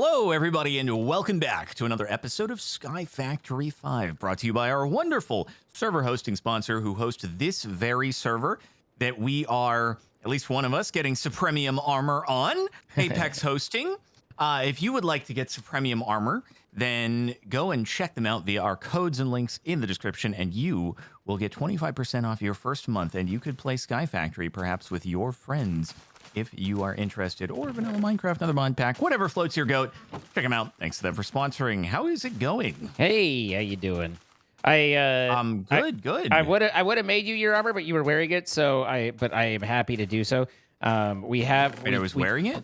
Hello, everybody, and welcome back to another episode of SkyFactory 5, brought to you by our wonderful server hosting sponsor who hosts this very server that we are, at least one of us, getting Supremium Armor on, Apex Hosting. If you would like to get Supremium Armor, then go and check them out via our codes and links in the description, and you will get 25% off your first month, and you could play SkyFactory perhaps with your friends if you are interested, or Vanilla Minecraft, another mod pack, whatever floats your goat. Check them out. Thanks to them for sponsoring. How is it going? Hey, how you doing? Good. I would have made you your armor, but you were wearing it, so I am happy to do so. I was wearing it?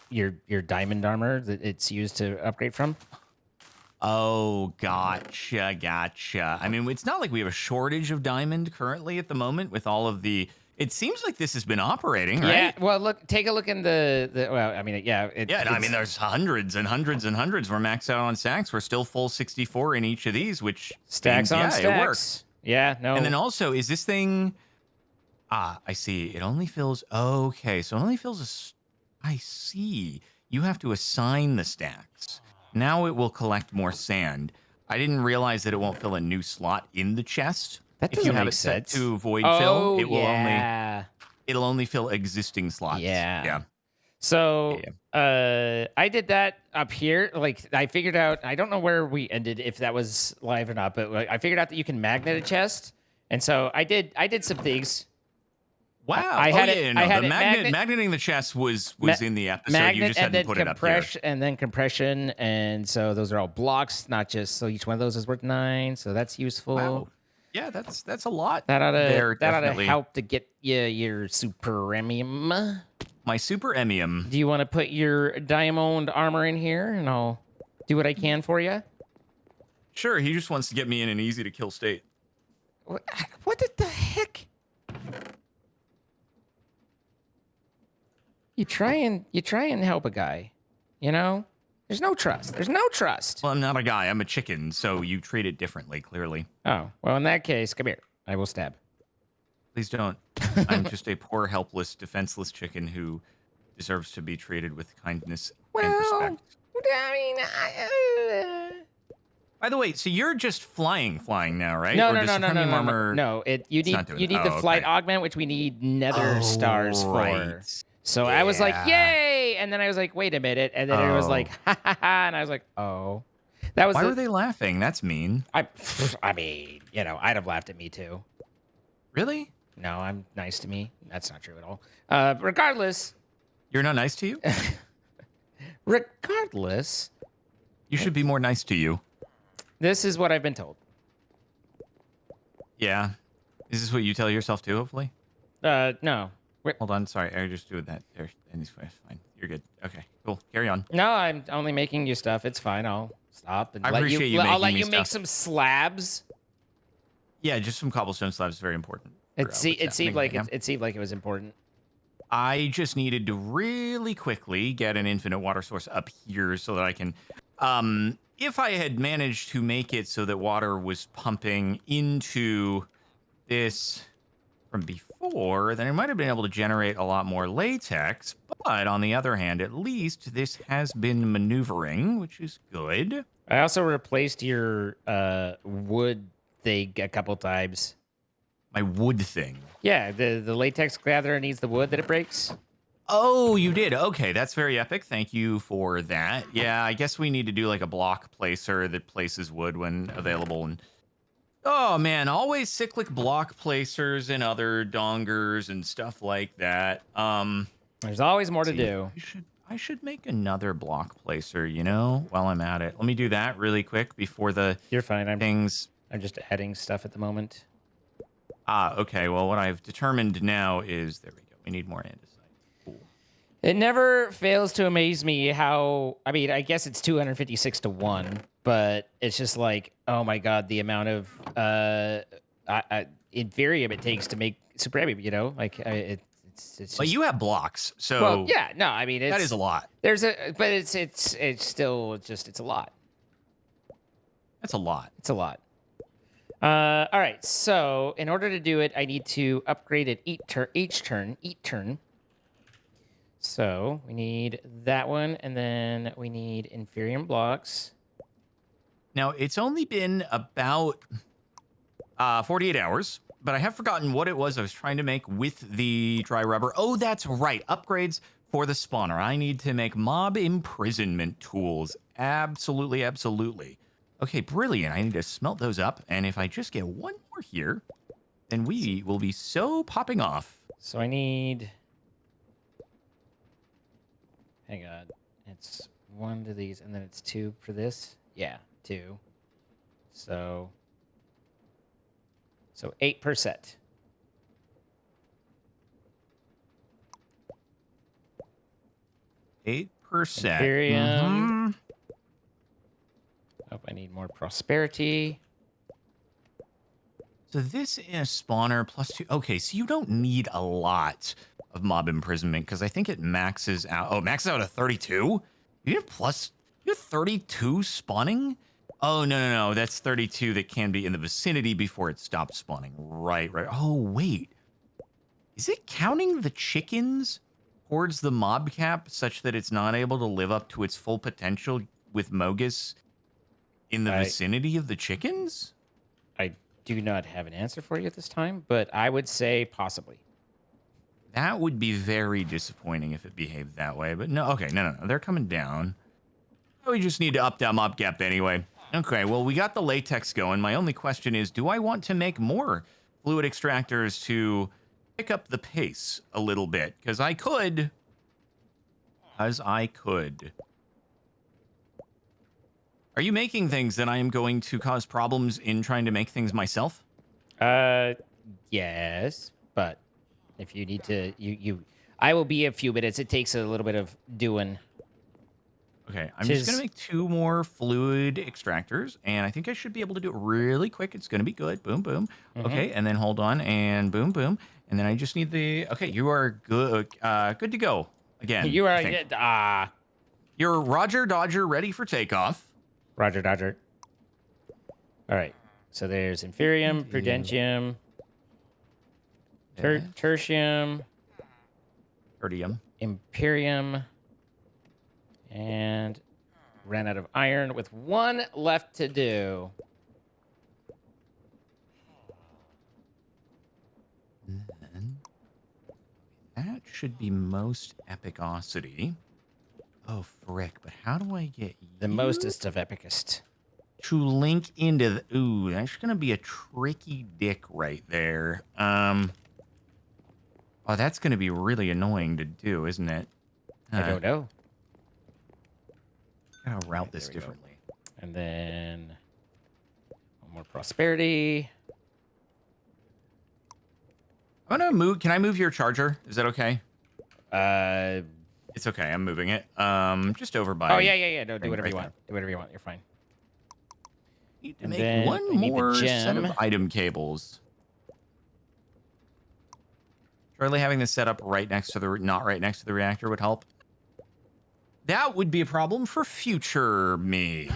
Your diamond armor that it's used to upgrade from. Oh, gotcha. I mean, it's not like we have a shortage of diamond currently at the moment with all of the... It seems like this has been operating, right? Yeah. Well, take a look in the well, I mean, yeah. I mean, there's hundreds and hundreds and hundreds. We're maxed out on stacks. We're still full 64 in each of these, which stacks means, on stacks. It works. Yeah, no. And then also, is this thing... I see. It only fills... Okay, so it only fills I see. You have to assign the stacks. Now it will collect more sand. I didn't realize that it won't fill a new slot in the chest. That doesn't if you have make it sense. set to void fill, it will yeah. it'll only fill existing slots. Yeah. So I did that up here. Like I figured out, I don't know where we ended, if that was live or not, but I figured out that you can magnet a chest. And so I did some things. Wow. I had magneting the chest was in the episode. You just had to put it up here. And then compression. And so those are all blocks, not just, so each one of those is worth 9. So that's useful. Wow. Yeah, that's a lot. That ought to help to get you your superemium. My superemium. Do you want to put your diamond armor in here, and I'll do what I can for you? Sure. He just wants to get me in an easy to kill state. What the heck? You try and help a guy, you know? There's no trust. Well, I'm not a guy. I'm a chicken, so you treat it differently, clearly. Oh, well, in that case, come here. I will stab. Please don't. I'm just a poor, helpless, defenseless chicken who deserves to be treated with kindness and respect. I mean, By the way, so you're just flying now, right? No. You need the flight augment, which we need nether stars for. So I was like, yay! And then I was like, wait a minute. And then it was like, ha ha ha. And I was like, oh. Why were they laughing? That's mean. I mean, I'd have laughed at me too. Really? No, I'm nice to me. That's not true at all. Regardless. You're not nice to you? Regardless. You should be more nice to you. This is what I've been told. Yeah. Is this what you tell yourself too, hopefully? No. Hold on, sorry. I just do that. There, and it's fine. You're good. Okay, cool. Carry on. No, I'm only making you stuff. It's fine. I'll stop and I'll let you make some slabs. Yeah, just some cobblestone slabs is very important. It seemed like it was important. I just needed to really quickly get an infinite water source up here so that I can. If I had managed to make it so that water was pumping into this from before, then I might have been able to generate a lot more latex. But on the other hand, at least this has been maneuvering, which is good. I also replaced your wood thing a couple times. My wood thing? Yeah, the latex gatherer needs the wood that it breaks. Oh, you did? Okay, that's very epic. Thank you for that. Yeah, I guess we need to do like a block placer that places wood when available. And oh man, always cyclic block placers and other dongers and stuff like that. There's always more to do. I should make another block placer, while I'm at it. Let me do that really quick before the You're fine. I'm just adding stuff at the moment. Okay. Well, what I've determined now is there we go. We need more andesite. Cool. It never fails to amaze me how, I mean, I guess it's 256 to 1, but it's just like, oh my God, the amount of inferium it takes to make supremium, it's But you have blocks, so well, yeah, no, I mean, that is a lot. But it's still just, it's a lot. That's a lot. It's a lot. All right, so in order to do it, I need to upgrade it each turn. So we need that one, and then we need inferium blocks. Now, it's only been about 48 hours, but I have forgotten what it was I was trying to make with the dry rubber. Oh, that's right. Upgrades for the spawner. I need to make mob imprisonment tools. Absolutely, absolutely. Okay, brilliant. I need to smelt those up. And if I just get one more here, then we will be so popping off. So I need... Hang on. It's 1 to these, and then it's 2 for this. Yeah, 2. So 8 per set. 8%. Imperium. Oh, I need more prosperity. So this is spawner +2. Okay, so you don't need a lot of mob imprisonment because I think it maxes out. Oh, maxes out at 32? You have 32 spawning? Oh, no. That's 32 that can be in the vicinity before it stops spawning. Right. Oh, wait. Is it counting the chickens towards the mob cap such that it's not able to live up to its full potential with Mogus in the vicinity of the chickens? I do not have an answer for you at this time, but I would say possibly. That would be very disappointing if it behaved that way, but no. Okay, no. They're coming down. We just need to up that mob gap anyway. Okay, well, we got the latex going. My only question is, do I want to make more fluid extractors to pick up the pace a little bit? Because I could. Are you making things that I am going to cause problems in trying to make things myself? Yes, but if you need to, I will be a few minutes. It takes a little bit of doing. Okay, I'm just going to make 2 more fluid extractors, and I think I should be able to do it really quick. It's going to be good. Boom, boom. Okay, and then hold on, and boom, boom. And then I just need the... Okay, you are good good to go again. You are... You're Roger Dodger ready for takeoff. Roger Dodger. All right, so there's Inferium, Prudentium, Tertium, Imperium, and ran out of iron with 1 left to do. That should be most epicosity. Oh, frick. But how do I get the mostest of epicest to link into the... Ooh, that's going to be a tricky dick right there. Oh, that's going to be really annoying to do, isn't it? I don't know. Gotta route this differently. And then 1 more prosperity. I'm gonna move. Can I move your charger? Is that okay? It's okay. I'm moving it. Just over by... Oh, yeah. No, do whatever you want. Do whatever you want. You're fine. Need to make 1 more set of item cables. Surely having this set up right next to the... Not right next to the reactor would help. That would be a problem for future me.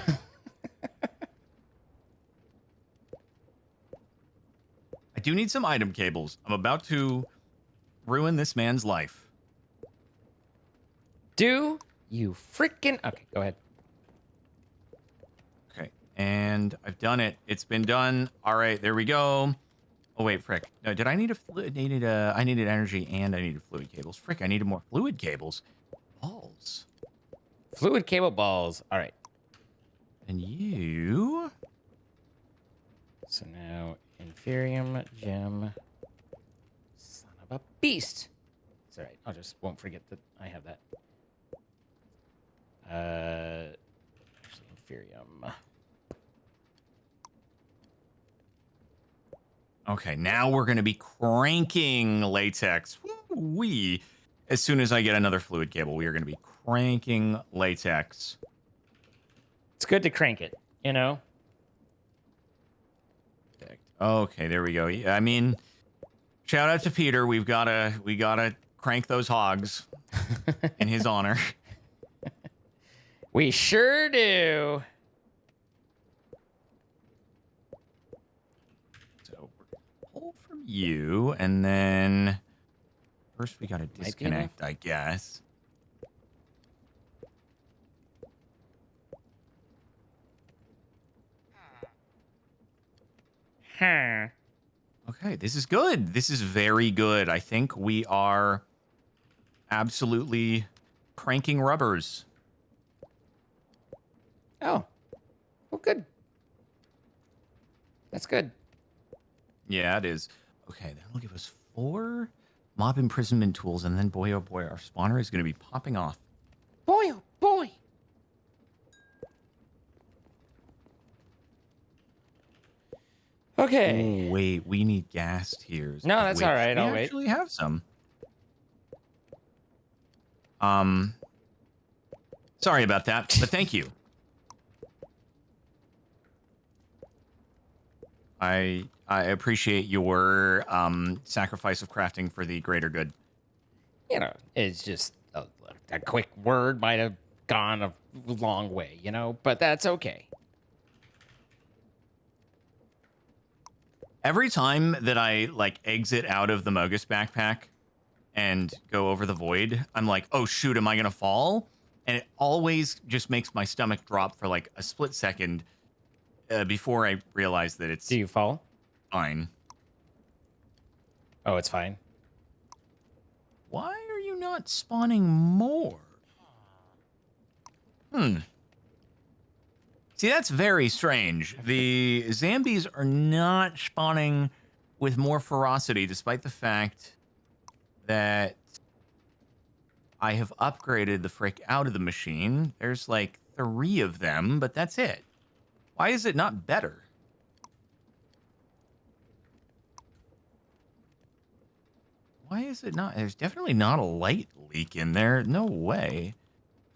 I do need some item cables. I'm about to ruin this man's life. Do you freaking... Okay, go ahead. Okay, and I've done it. It's been done. All right, there we go. Oh, wait, frick. No, did I need a fluid? I needed energy and I needed fluid cables. Frick, I needed more fluid cables. Balls. Fluid cable balls. All right. And you... So now, Inferium, Gem. Son of a beast. It's all right. I just won't forget that I have that. Inferium. Okay, now we're going to be cranking latex. Woo-wee. As soon as I get another fluid cable, we are going to be cranking latex. It's good to crank it, you know? Okay, there we go. I mean, shout out to Peter. We gotta crank those hogs in his honor. We sure do. So pull from you, and then first we gotta disconnect, I guess. Okay, this is good. This is very good. I think we are absolutely cranking rubbers. Oh, well, good. That's good. Yeah, it is. Okay, that'll give us 4 mob imprisonment tools, and then boy, oh boy, our spawner is going to be popping off. Boy, oh boy. Okay. Oh, wait, we need gas tiers. No, Of that's which all right. we I'll wait. actually have some. Sorry about that, but thank you. I appreciate your sacrifice of crafting for the greater good. You know, it's just a quick word might have gone a long way, you know, but that's okay. Every time that I like exit out of the Mogus backpack and go over the void, I'm like, oh shoot, am I gonna fall? And it always just makes my stomach drop for like a split second before I realize that it's Do you fall? fine. Oh, it's fine. Why are you not spawning more? See, that's very strange. The zombies are not spawning with more ferocity, despite the fact that I have upgraded the frick out of the machine. There's like 3 of them, but that's it. Why is it not better? Why is it not? There's definitely not a light leak in there. No way.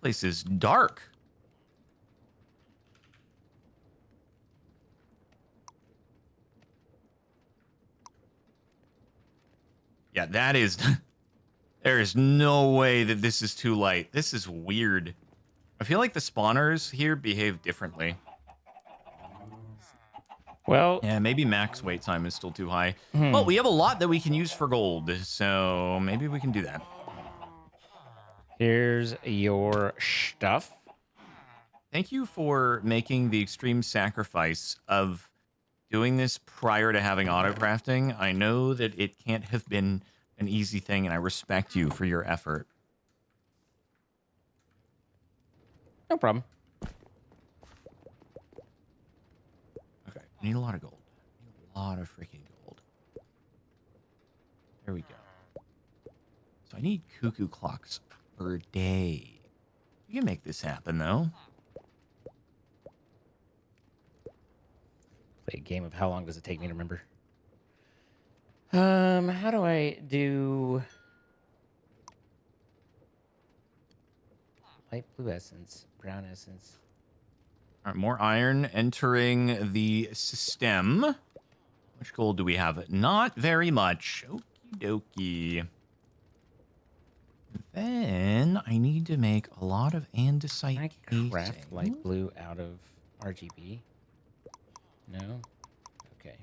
Place is dark. Yeah, that is... There is no way that this is too light. This is weird. I feel like the spawners here behave differently. Well, Yeah, maybe max wait time is still too high. Hmm. Well, we have a lot that we can use for gold, so maybe we can do that. Here's your stuff. Thank you for making the extreme sacrifice of doing this prior to having auto crafting. I know that it can't have been an easy thing, and I respect you for your effort. No problem. Okay, we need a lot of gold. We need a lot of freaking gold. There we go. So I need cuckoo clocks per day. We can make this happen, though. Play a game of how long does it take me to remember? How do I do light blue essence, brown essence? All right, more iron entering the system. How much gold do we have? Not very much. Okie dokie. Then I need to make a lot of andesite Can I casing. craft light blue out of RGB? No? Okay.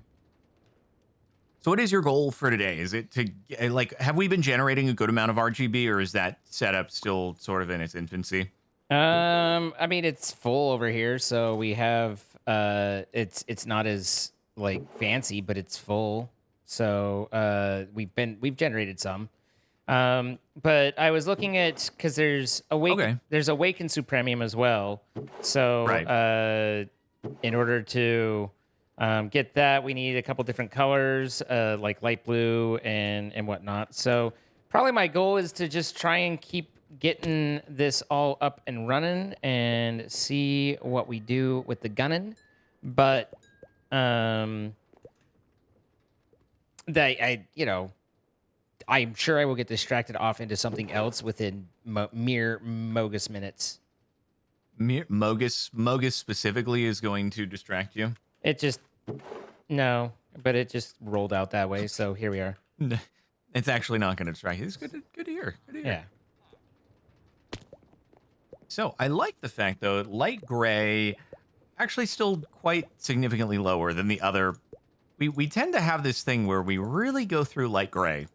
So what is your goal for today? Is it to, like, have we been generating a good amount of RGB, or is that setup still sort of in its infancy? I mean, it's full over here, so we have, it's not as, like, fancy, but it's full. So, we've generated some. But I was looking at, because there's Awaken Supremium as well. So, Right. In order to get that, we need a couple different colors, like light blue and whatnot. So probably my goal is to just try and keep getting this all up and running and see what we do with the gunning. But I'm sure I will get distracted off into something else within mere Mogus minutes. Mogus specifically is going to distract you? It just rolled out that way. So here we are. It's actually not going to distract you. It's good to hear. Good to hear. Yeah. So I like the fact, though, light gray actually still quite significantly lower than the other. We tend to have this thing where we really go through light gray.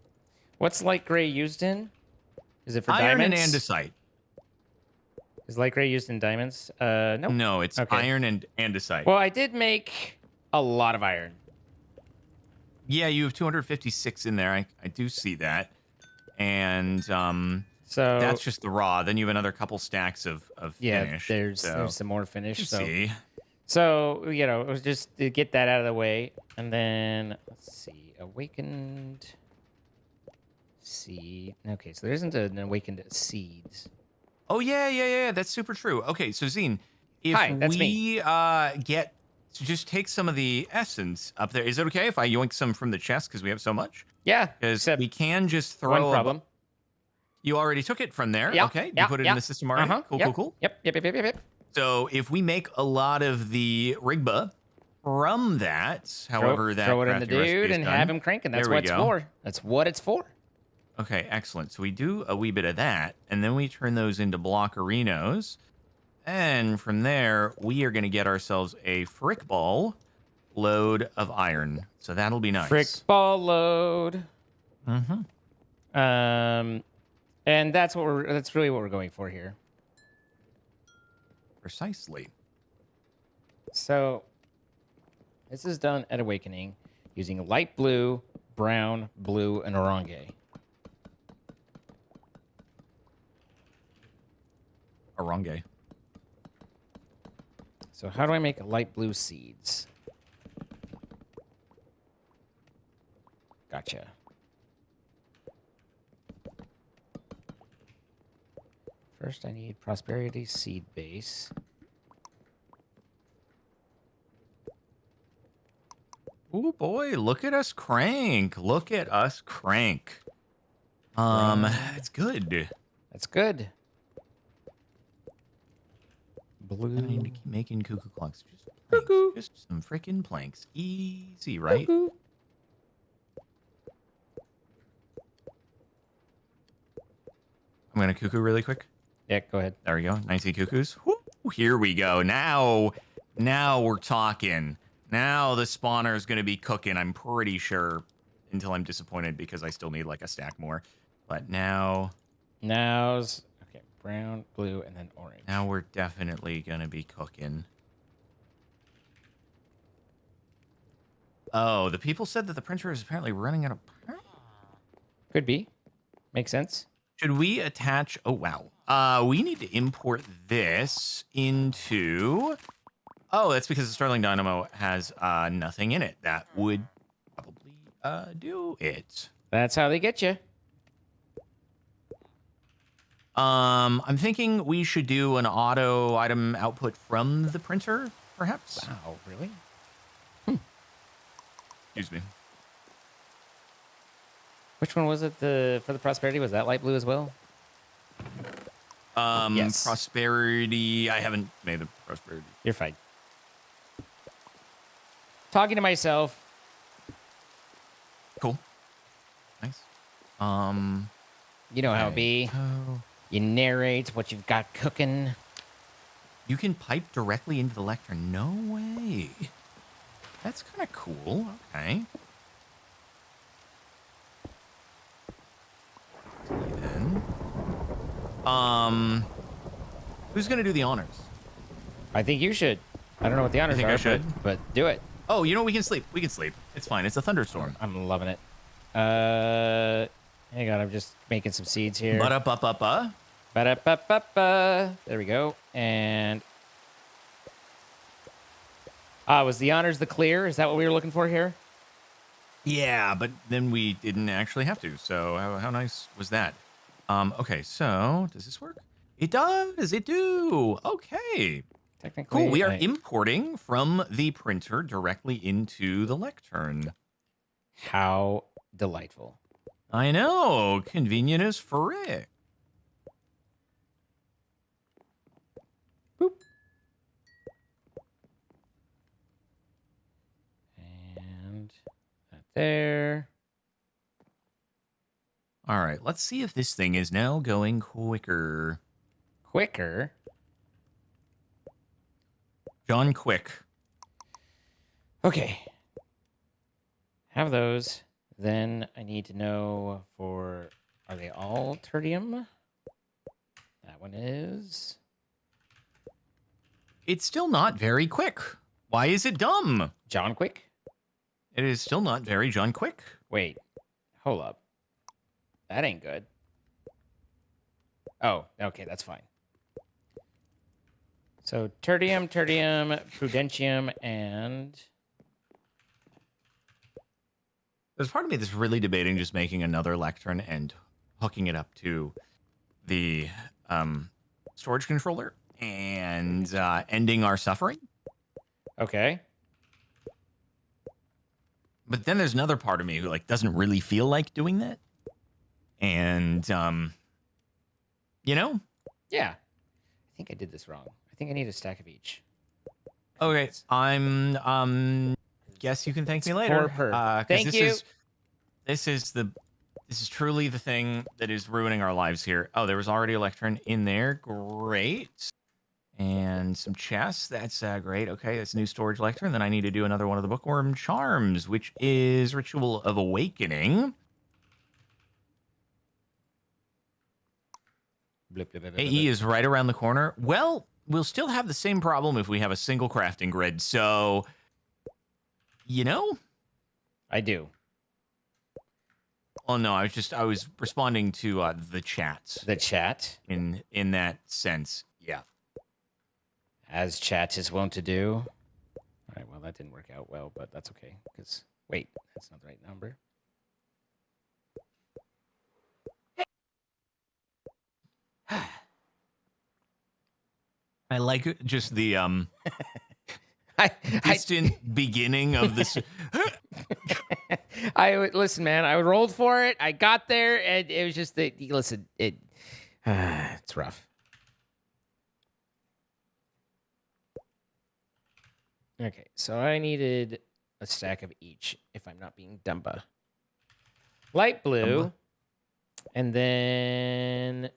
What's light gray used in? Is it for iron diamonds? and andesite. Is light gray used in diamonds? Nope. No, it's Okay. iron and andesite. Well, I did make a lot of iron. Yeah, you have 256 in there. I do see that. And So that's just the raw. Then you have another couple stacks of yeah, finished. there's So some more you can finish. see. So it was just to get that out of the way, and then let's see, awakened seed. Okay, so there isn't an awakened seeds. Oh yeah. That's super true. Okay, so Zine, if Hi, that's me. we get just take some of the essence up there, is it okay if I yoink some from the chest because we have so much? Yeah, Because except we can just one throw problem. You already took it from there. Yeah, Okay, you yeah, put it in yeah. the system already. Cool, cool. Yep. So if we make a lot of the Rigba from that, however Throw that it in the crafting recipe dude is and have done, him cranking. That's there what we it's go. for. That's what it's for. Okay, excellent. So we do a wee bit of that, and then we turn those into blockerinos. And from there, we are going to get ourselves a frick ball load of iron. So that'll be Frick nice. ball load. Mm-hmm. And that's really what we're going for here. Precisely. So this is done at Awakening using light blue, brown, blue, and orange. Orange. So how do I make light blue seeds? Gotcha. First, I need prosperity seed base. Oh boy, look at us crank. Look at us crank. It's good. That's good. Blue. And I need to keep making cuckoo clocks. Just planks. Cuckoo. Just some freaking planks. Easy, right? Cuckoo. I'm gonna cuckoo really quick. Yeah, go ahead. There we go. 19 cuckoos. Woo, here we go. Now we're talking. Now the spawner is gonna be cooking. I'm pretty sure, until I'm disappointed because I still need like a stack more. But Now's okay. Brown, blue, and then orange. now we're definitely gonna be cooking. Oh, the people said that the printer is apparently running out of power. Could be. Makes sense. Should we attach? Oh, wow. We need to import this into. Oh, that's because the Sterling Dynamo has nothing in it. That would probably do it. That's how they get you. I'm thinking we should do an auto item output from the printer, perhaps. Wow, really? Excuse me. Which one was it? For the prosperity, was that light blue as well? Yes. Prosperity. I haven't made the prosperity. You're fine. Talking to myself. Cool. Nice. You know how it be. Oh. You narrate what you've got cooking. You can pipe directly into the lectern. No way. That's kind of cool. Okay. Then, who's gonna do the honors? I think you should. I don't know what the honors think are, I should? but do it. Oh, you know we can sleep. We can sleep. It's fine. It's a thunderstorm. I'm loving it. Hang on, I'm just making some seeds here. Ba-da-ba-ba-ba. Ba-da-ba-ba-ba. There we go. And was the honors the clear? Is that what we were looking for here? Yeah, but then we didn't actually have to. So how nice was that? Okay, so does this work? It does. It do. Okay. Technically, Cool. We are importing from the printer directly into the lectern. How delightful. I know. Convenient as frick. Boop. And that there. All right. Let's see if this thing is now going quicker. Quicker. John Quick. Okay. Have those. Then I need to know are they all tertium? That one is. It's still not very quick. Why is it dumb? John Quick? It is still not very John Quick. Wait, hold up. That ain't good. Oh, okay, that's fine. So tertium, prudentium, and There's part of me that's really debating just making another lectern and hooking it up to the storage controller and ending our suffering. Okay. But then there's another part of me who doesn't really feel like doing that. And Yeah. I think I did this wrong. I think I need a stack of each. Okay. I'm guess you can thank me later. Thank you. This is truly the thing that is ruining our lives here. Oh, there was already a lectern in there. Great. And some chests. That's great. Okay, that's a new storage lectern. Then I need to do another one of the bookworm charms, which is Ritual of Awakening. AE is right around the corner. Well, we'll still have the same problem if we have a single crafting grid. So, I do. Oh no, I was responding to the chat. The chat? In that sense, yeah. As chat is wont to do. All right, well, that didn't work out well, but that's okay. Because, wait, that's not the right number. I like just the distant beginning of this. Listen, man. I rolled for it. I got there, and it was just it's rough. Okay, so I needed a stack of each, if I'm not being Dumba. Light blue, Dumba. and then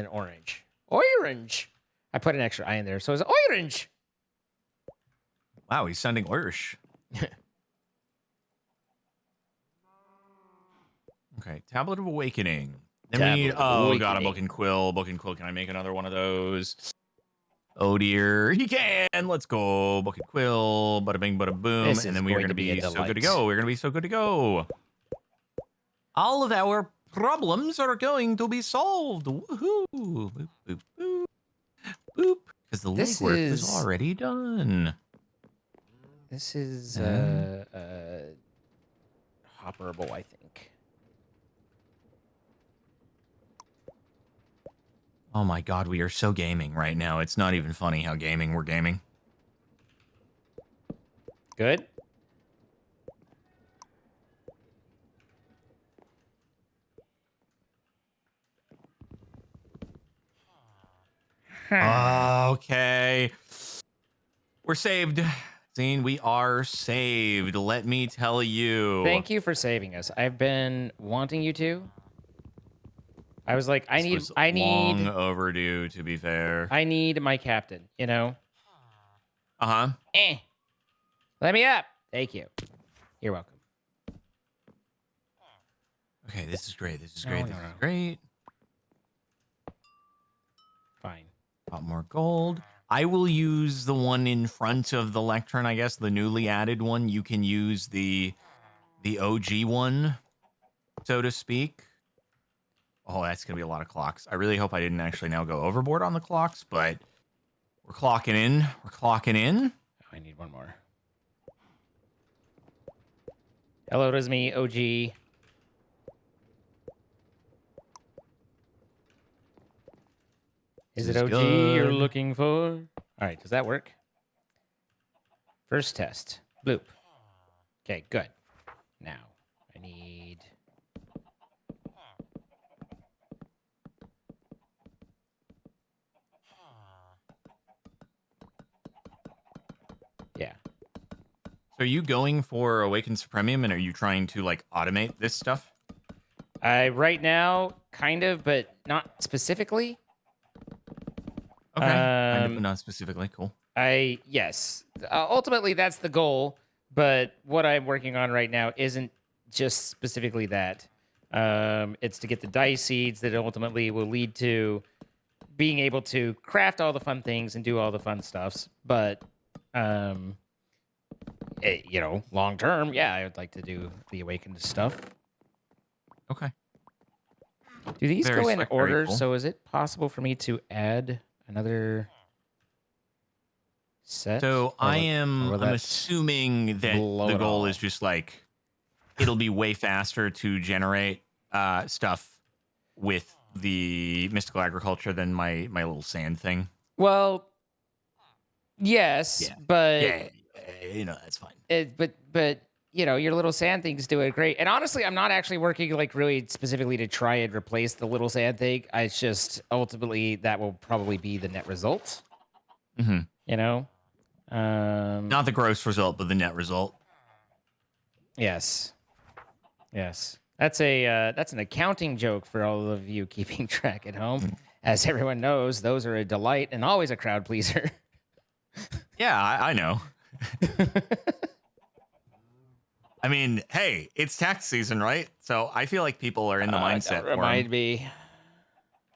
orange. Orange. I put an extra I in there, so it's orange. Wow, he's sounding Irish. Okay, Tablet of Awakening. Then we need, God, a book and quill. Book and quill. Can I make another one of those? Oh dear, he can. Let's go. Book and quill. Bada bing, bada boom. And then we're going to be so good to go. We're going to be so good to go. All of our problems are going to be solved. Woohoo! Boop, boop, boop. Boop. Because the legwork is already done. This is hopperable, I think. Oh my god, we are so gaming right now. It's not even funny how gaming we're gaming. Good. Okay. We're saved. Zane, we are saved. Let me tell you. Thank you for saving us. I've been wanting you to. I was like, I need long overdue, to be fair. I need my captain, Uh-huh. Let me up. Thank you. You're welcome. Okay, this is great. This is great. This is great. Fine. Got more gold. I will use the one in front of the lectern, I guess, the newly added one. You can use the OG one, so to speak. Oh, that's going to be a lot of clocks. I really hope I didn't actually now go overboard on the clocks, but we're clocking in. We're clocking in. Oh, I need one more. Hello, it is me, OG. Is it OG you're looking for? All right, does that work? First test. Bloop. Okay, good. Now, I need... Yeah. So are you going for Awakened Supremium, and are you trying to, automate this stuff? Right now, kind of, but not specifically. Okay, kind of, but not specifically. Cool. Yes. Ultimately, that's the goal, but what I'm working on right now isn't just specifically that. It's to get the dice seeds that ultimately will lead to being able to craft all the fun things and do all the fun stuffs. But long term, yeah, I would like to do the Awakened stuff. Okay. Do these Very go in slick, very order? cool. So is it possible for me to add another set? So Or will I'm that assuming that blow the it goal all? is just like it'll be way faster to generate stuff with the mystical agriculture than my little sand thing. Well, yes, Yeah. but Yeah, that's fine. your little sand things do it great. And honestly, I'm not actually working like really specifically to try and replace the little sand thing. It's just ultimately that will probably be the net result. Hmm. You know. Not the gross result, but the net result. Yes. Yes. That's an accounting joke for all of you keeping track at home. As everyone knows, those are a delight and always a crowd pleaser. Yeah, I know. I mean, hey, it's tax season, right? So I feel like people are in the mindset Don't for them. remind me.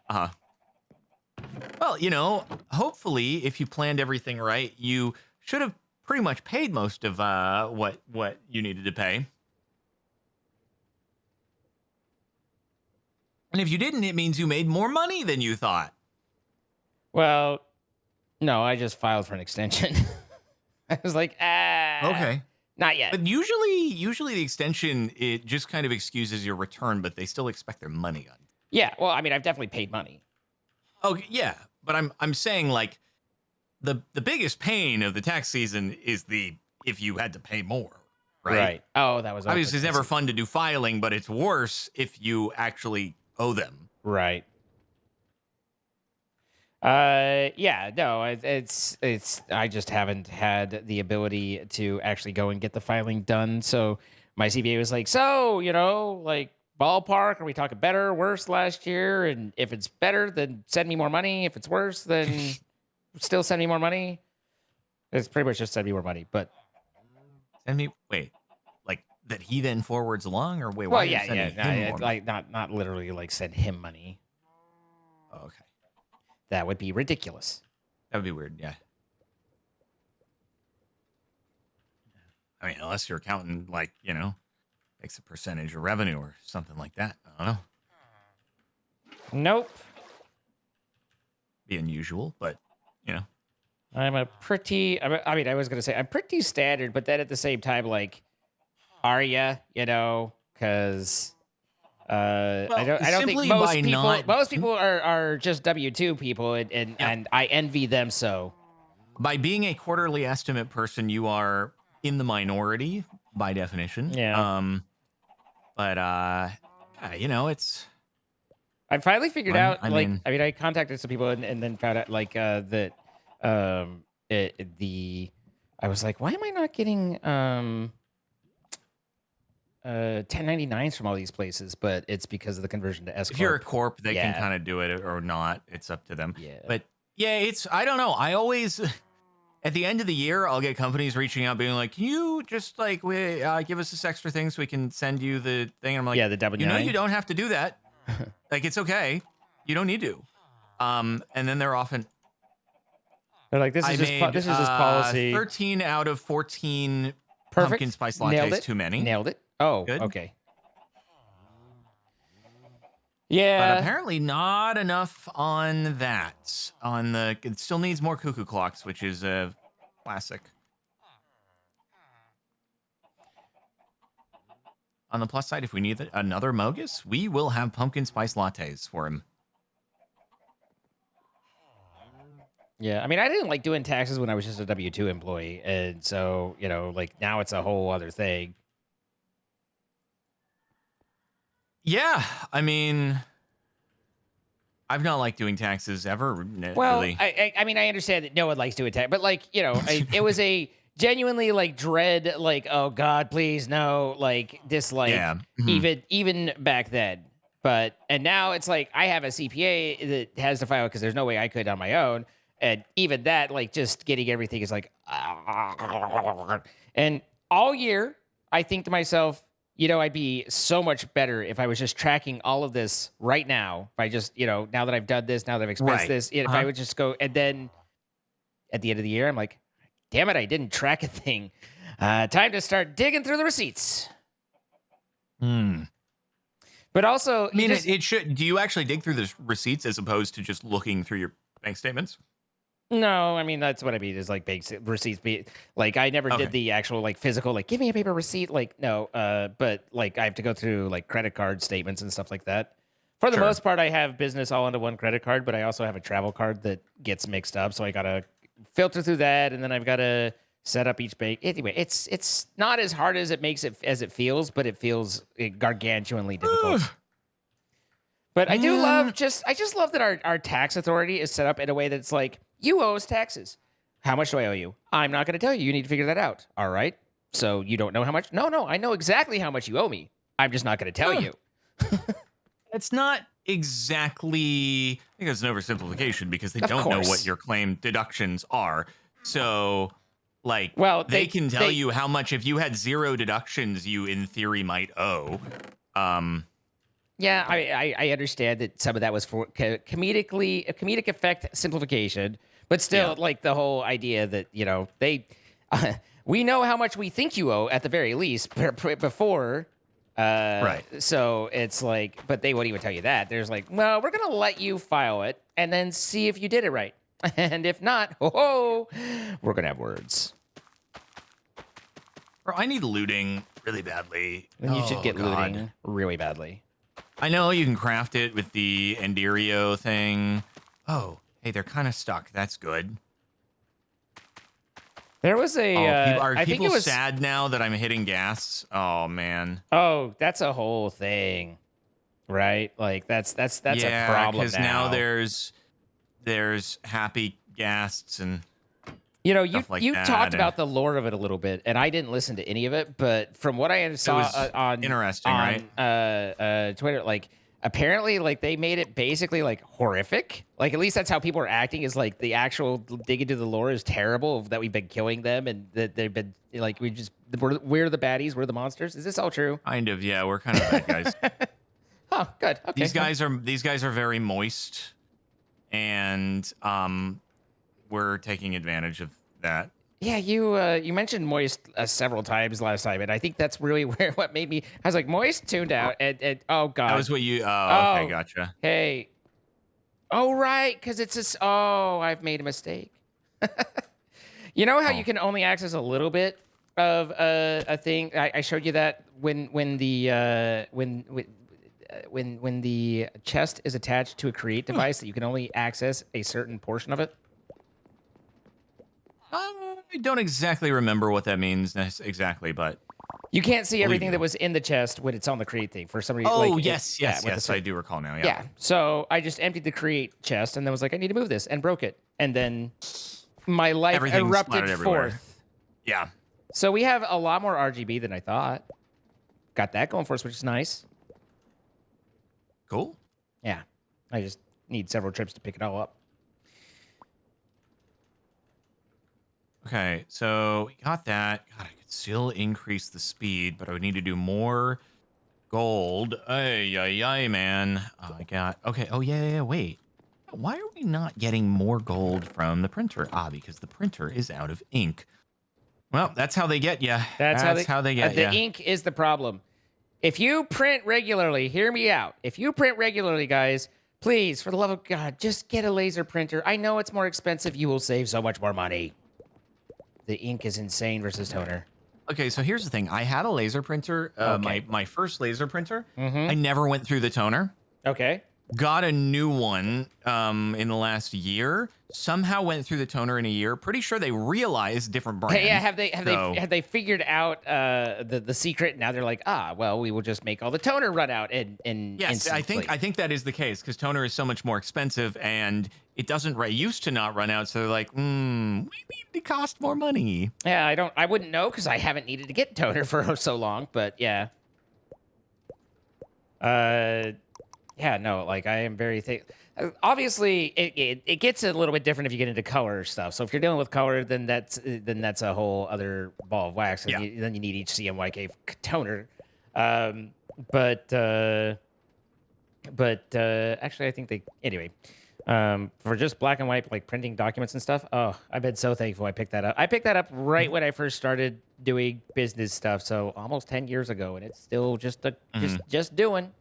Uh-huh. Well, hopefully, if you planned everything right, you should have pretty much paid most of what you needed to pay. And if you didn't, it means you made more money than you thought. Well, no, I just filed for an extension. I was like, Okay. not yet. But usually the extension, it just kind of excuses your return, but they still expect their money on. Yeah, well, I mean, I've definitely paid money. Okay, yeah, but I'm saying like the biggest pain of the tax season is if you had to pay more, right? Oh, that was Obviously, it's never expensive. fun to do filing, but it's worse if you actually owe them. Right. Yeah, no, it's I just haven't had the ability to actually go and get the filing done. So my CPA was like, so, like ballpark, are we talking better, worse last year? And if it's better, then send me more money. If it's worse, then still send me more money. It's pretty much just send me more money. But Wait, like that he then forwards along, or wait, well, why are you yeah, sending him more money? like not literally like send him money. Oh, okay, That would be ridiculous. that would be weird. Yeah, I mean, unless your accountant makes a percentage of revenue or something like that. I don't know. Nope. Be unusual, but I was going to say I'm pretty standard, but then at the same time, like, are ya? Because I don't think most people are just W-2 people, and I envy them so. By being a quarterly estimate person, you are in the minority by definition. Yeah. It's. I finally figured out. I I contacted some people and then found out that I was like, why am I not getting 1099s from all these places? But it's because of the conversion to S corp. If you're a corp, they can kind of do it or not. It's up to them. Yeah. But yeah, I don't know. I always at the end of the year, I'll get companies reaching out being like, can you just give us this extra thing so we can send you the thing? And I'm like, yeah, the W9. You don't have to do that. Like, it's okay. You don't need to. And then they're often. They're like, this is just policy. 13 out of 14 Perfect. pumpkin spice lattes too many. Nailed it. Oh, good. Okay. Yeah. But apparently not enough on that. It still needs more cuckoo clocks, which is a classic. On the plus side, if we need another Mogus, we will have pumpkin spice lattes for him. Yeah, I mean, I didn't like doing taxes when I was just a W-2 employee, and so now it's a whole other thing. Yeah, I mean, I've not liked doing taxes ever. Well, really. I mean, I understand that no one likes doing tax, but it was a genuinely dread, oh God, please no, this, yeah. even back then. And now it's like I have a CPA that has to file because there's no way I could on my own. And even that, just getting everything is and all year I think to myself, I'd be so much better if I was just tracking all of this right now. If I just, now that I've done this, now that I've experienced this, if I would just go, and then at the end of the year, I'm like, damn it, I didn't track a thing. Time to start digging through the receipts. Hmm. But also, I mean, it should. Do you actually dig through the receipts as opposed to just looking through your bank statements? No, I mean that's what I mean is like basic receipts. Like I never did the actual like physical like give me a paper receipt. Like no, but like I have to go through like credit card statements and stuff like that. For the most part, I have business all into one credit card, but I also have a travel card that gets mixed up, so I gotta filter through that, and then I've got to set up each bank. Anyway, it's not as hard as it feels, but it feels gargantuanly difficult. But I do love I just love that our tax authority is set up in a way that's like, you owe us taxes. How much do I owe you? I'm not going to tell you. You need to figure that out. All right. So you don't know how much? No, I know exactly how much you owe me. I'm just not going to tell you. It's not exactly, I think it's an oversimplification because they don't know what your claim deductions are. So, like, well, they can tell you how much, if you had 0 deductions, you in theory might owe. Yeah, I understand that some of that was for comedic effect simplification, but still, like the whole idea that we know how much we think you owe at the very least before. Right. So it's like, but they won't even tell you that. There's like, well, we're gonna let you file it and then see if you did it right, and if not, we're gonna have words. Bro, I need looting really badly. And you should get looting really badly. I know you can craft it with the Enderio thing. Oh, hey, they're kind of stuck. That's good. There was a. Are people sad now that I'm hitting gas? Oh man. Oh, that's a whole thing, right? Like that's a problem because now there's happy ghasts and. You talked about the lore of it a little bit, and I didn't listen to any of it. But from what I saw on Twitter, like apparently, like they made it basically like horrific. Like at least that's how people are acting. Is like the actual dig into the lore is terrible. That we've been killing them, and that they've been like we're the baddies, we're the monsters. Is this all true? Kind of, yeah. We're kind of bad guys. Oh, good. Okay. These guys are very moist, and we're taking advantage of that. Yeah, you mentioned moist several times last time, and I think that's really what made me. I was like, moist tuned out, and oh god, that was what you. Okay, gotcha. Hey, oh right, because I've made a mistake. You know how you can only access a little bit of a thing? I showed you that when the chest is attached to a create device, that you can only access a certain portion of it. I don't exactly remember what that means exactly, but you can't see everything that was in the chest when it's on the create thing for some reason. Oh, yes, I do recall now. Yeah. So I just emptied the create chest and then was like, I need to move this, and broke it, and then my life erupted forth. Yeah. So we have a lot more RGB than I thought. Got that going for us, which is nice. Cool. Yeah. I just need several trips to pick it all up. Okay, so we got that. God, I could still increase the speed, but I would need to do more gold. Ay, man. Oh, I got... Okay, oh, yeah, wait. Why are we not getting more gold from the printer? Because the printer is out of ink. Well, that's how they get you. That's how they get you. The ink is the problem. If you print regularly, hear me out. If you print regularly, guys, please, for the love of God, just get a laser printer. I know it's more expensive. You will save so much more money. The ink is insane versus toner. Okay, so here's the thing. I had a laser printer, my first laser printer. Mm-hmm. I never went through the toner. Okay. Got a new one in the last year. Somehow went through the toner in a year. Pretty sure they realized different brand. Hey, yeah, have they figured out the secret? Now they're like, well, we will just make all the toner run out and yes, instantly. I think that is the case because toner is so much more expensive and it doesn't used to not run out. So they're like, we need to cost more money. Yeah, I wouldn't know because I haven't needed to get toner for so long. But yeah. Yeah, no, like I am very obviously it gets a little bit different if you get into color stuff. So if you're dealing with color, then that's a whole other ball of wax. And then you need each CMYK toner. But actually I think anyway. For just black and white, like printing documents and stuff. Oh, I've been so thankful I picked that up. I picked that up right when I first started doing business stuff, so almost 10 years ago, and it's still just doing.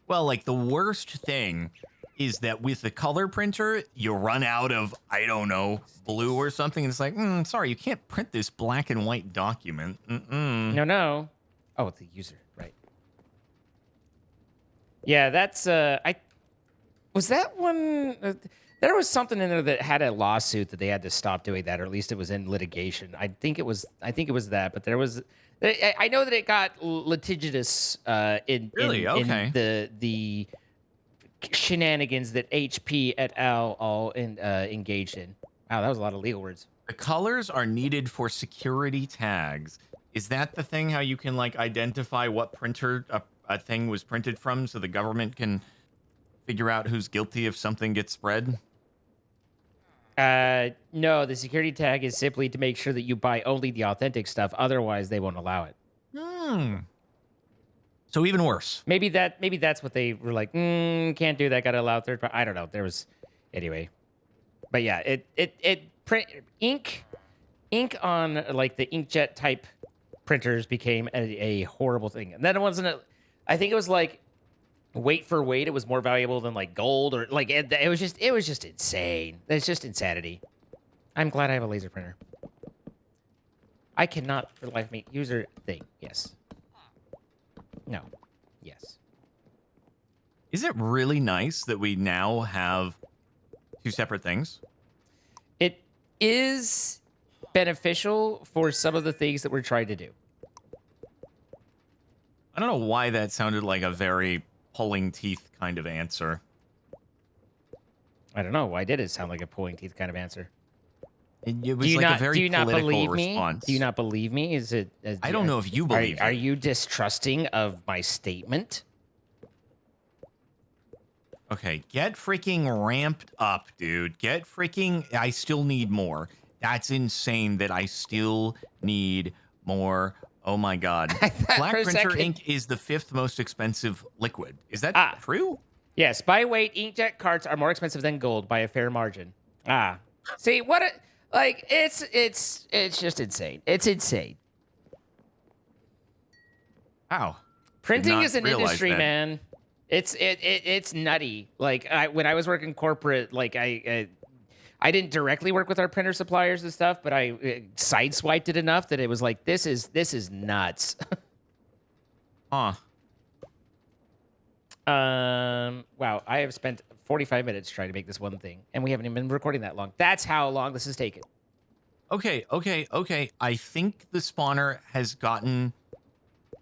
Well, like the worst thing is that with the color printer, you run out of, I don't know, blue or something. And it's like, sorry, you can't print this black and white document. No. Oh, the user, right. Yeah, that's, was that one, there was something in there that had a lawsuit that they had to stop doing that, or at least it was in litigation. I think it was that, but there was, I know that it got litigious in the shenanigans that HP et al. All engaged in. Wow, that was a lot of legal words. The colors are needed for security tags. Is that the thing? How you can like identify what printer a thing was printed from, so the government can figure out who's guilty if something gets spread? No, the security tag is simply to make sure that you buy only the authentic stuff. Otherwise, they won't allow it. So even worse. Maybe that's what they were like. Can't do that. Got to allow third party. I don't know. There was, anyway. But yeah, it print ink on like the inkjet type printers became a horrible thing. And then it wasn't. I think it was like weight for weight. It was more valuable than like gold, or like it was just insane. It's just insanity. I'm glad I have a laser printer. I cannot for the life of me user thing. Yes. No. Yes. Is it really nice that we now have two separate things? It is beneficial for some of the things that we're trying to do. I don't know why that sounded like a very pulling teeth kind of answer. I don't know. Why did it sound like a pulling teeth kind of answer? It was like a very political response. Do you not believe me? Is it? I don't know if you believe me. Are you distrusting of my statement? Okay, get freaking ramped up, dude. Get freaking... I still need more. That's insane that I still need more. Oh my god. Black printer ink is the 5th most expensive liquid. Is that true? Yes, by weight, inkjet carts are more expensive than gold by a fair margin. See what? Like it's just insane. It's insane. Wow. Printing is an industry, man. It's nutty. Like when I was working corporate, like I didn't directly work with our printer suppliers and stuff, but I sideswiped it enough that it was like this is nuts. Huh. Wow, I have spent 45 minutes trying to make this one thing, and we haven't even been recording that long. That's how long this has taken. Okay. I think the spawner has gotten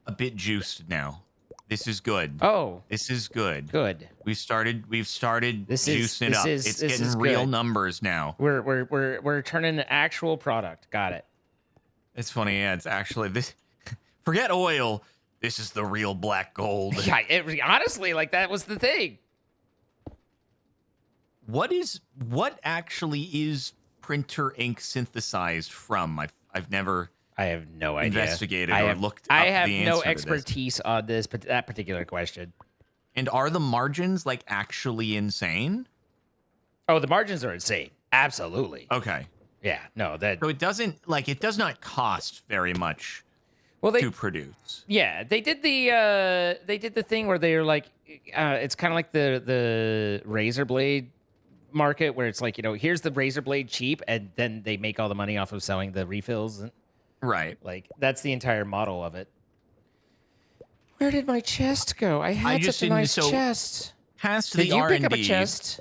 a bit juiced now. This is good. Oh. This is good. Good. We've started juicing it up. It's getting real numbers now. We're turning an actual product. Got it. It's funny, yeah, it's actually this. Forget oil. This is the real black gold. Yeah, honestly, like that was the thing. What actually is printer ink synthesized from? I've never I have no idea. Investigated or looked up I have the no answer to expertise on that particular question. And are the margins like actually insane? Oh, the margins are insane. Absolutely. Okay. Yeah. No, that. So it does not cost very much to produce. Yeah, they did the thing where they're like, it's kind of like the razor blade market where it's like, here's the razor blade cheap, and then they make all the money off of selling the refills. Right. Like that's the entire model of it. Where did my chest go? I had such a nice chest. Past the Did you R&D, pick up a chest?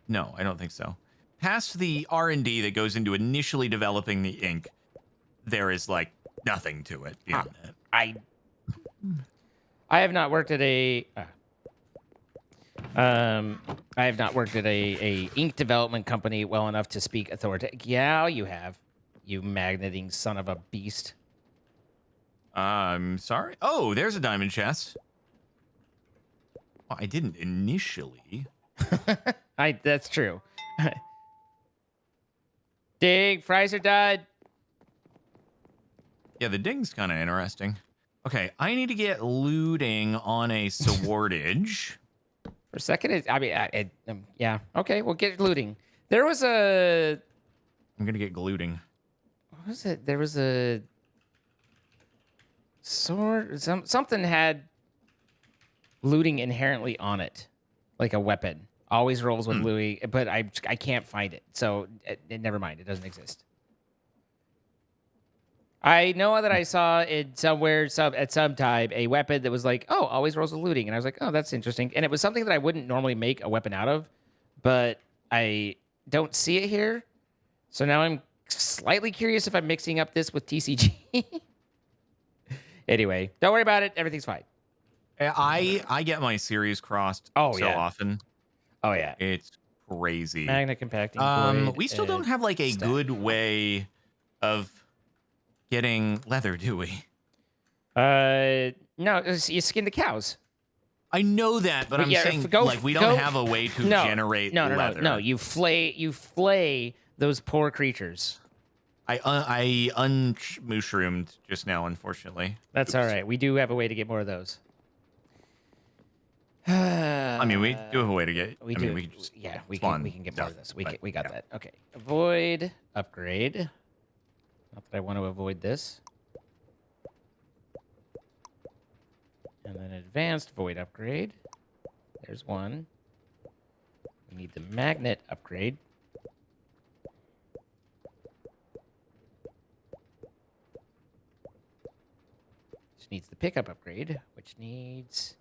No, I don't think so. Past the R&D that goes into initially developing the ink, there is like nothing to it beyond that. I have not worked at a ink development company well enough to speak authority. Yeah, you have. You magneting son of a beast. I'm sorry. Oh, there's a diamond chest. Well, I didn't initially. That's true. Dig, fries are done. Yeah, the ding's kind of interesting. Okay, I need to get looting on a swordage. For a second, yeah. Okay, we'll get looting. There was a... I'm gonna get glooting. What was it? There was a sword. Something had looting inherently on it, like a weapon. Always rolls with looting, but I can't find it. So never mind. It doesn't exist. I know that I saw it somewhere at some time a weapon that was like, oh, always rolls with looting, and I was like, oh, that's interesting. And it was something that I wouldn't normally make a weapon out of, but I don't see it here. So now I'm slightly curious if I'm mixing up this with TCG. Anyway, don't worry about it. Everything's fine. I get my series crossed so often. Oh yeah, it's crazy. Magnet compacting. Void, we still don't have like a good way of getting leather, do we? No, you skin the cows. I know that, but I'm saying like we don't have a way to generate leather. No. You flay those poor creatures. I unmushroomed just now, unfortunately. That's all right. We do have a way to get more of those. I mean, we do have a way to get. We can get more of this. We got that. Okay. Avoid upgrade. Not that I want to avoid this. And then advanced void upgrade. There's one. We need the magnet upgrade. Which needs the pickup upgrade, which needs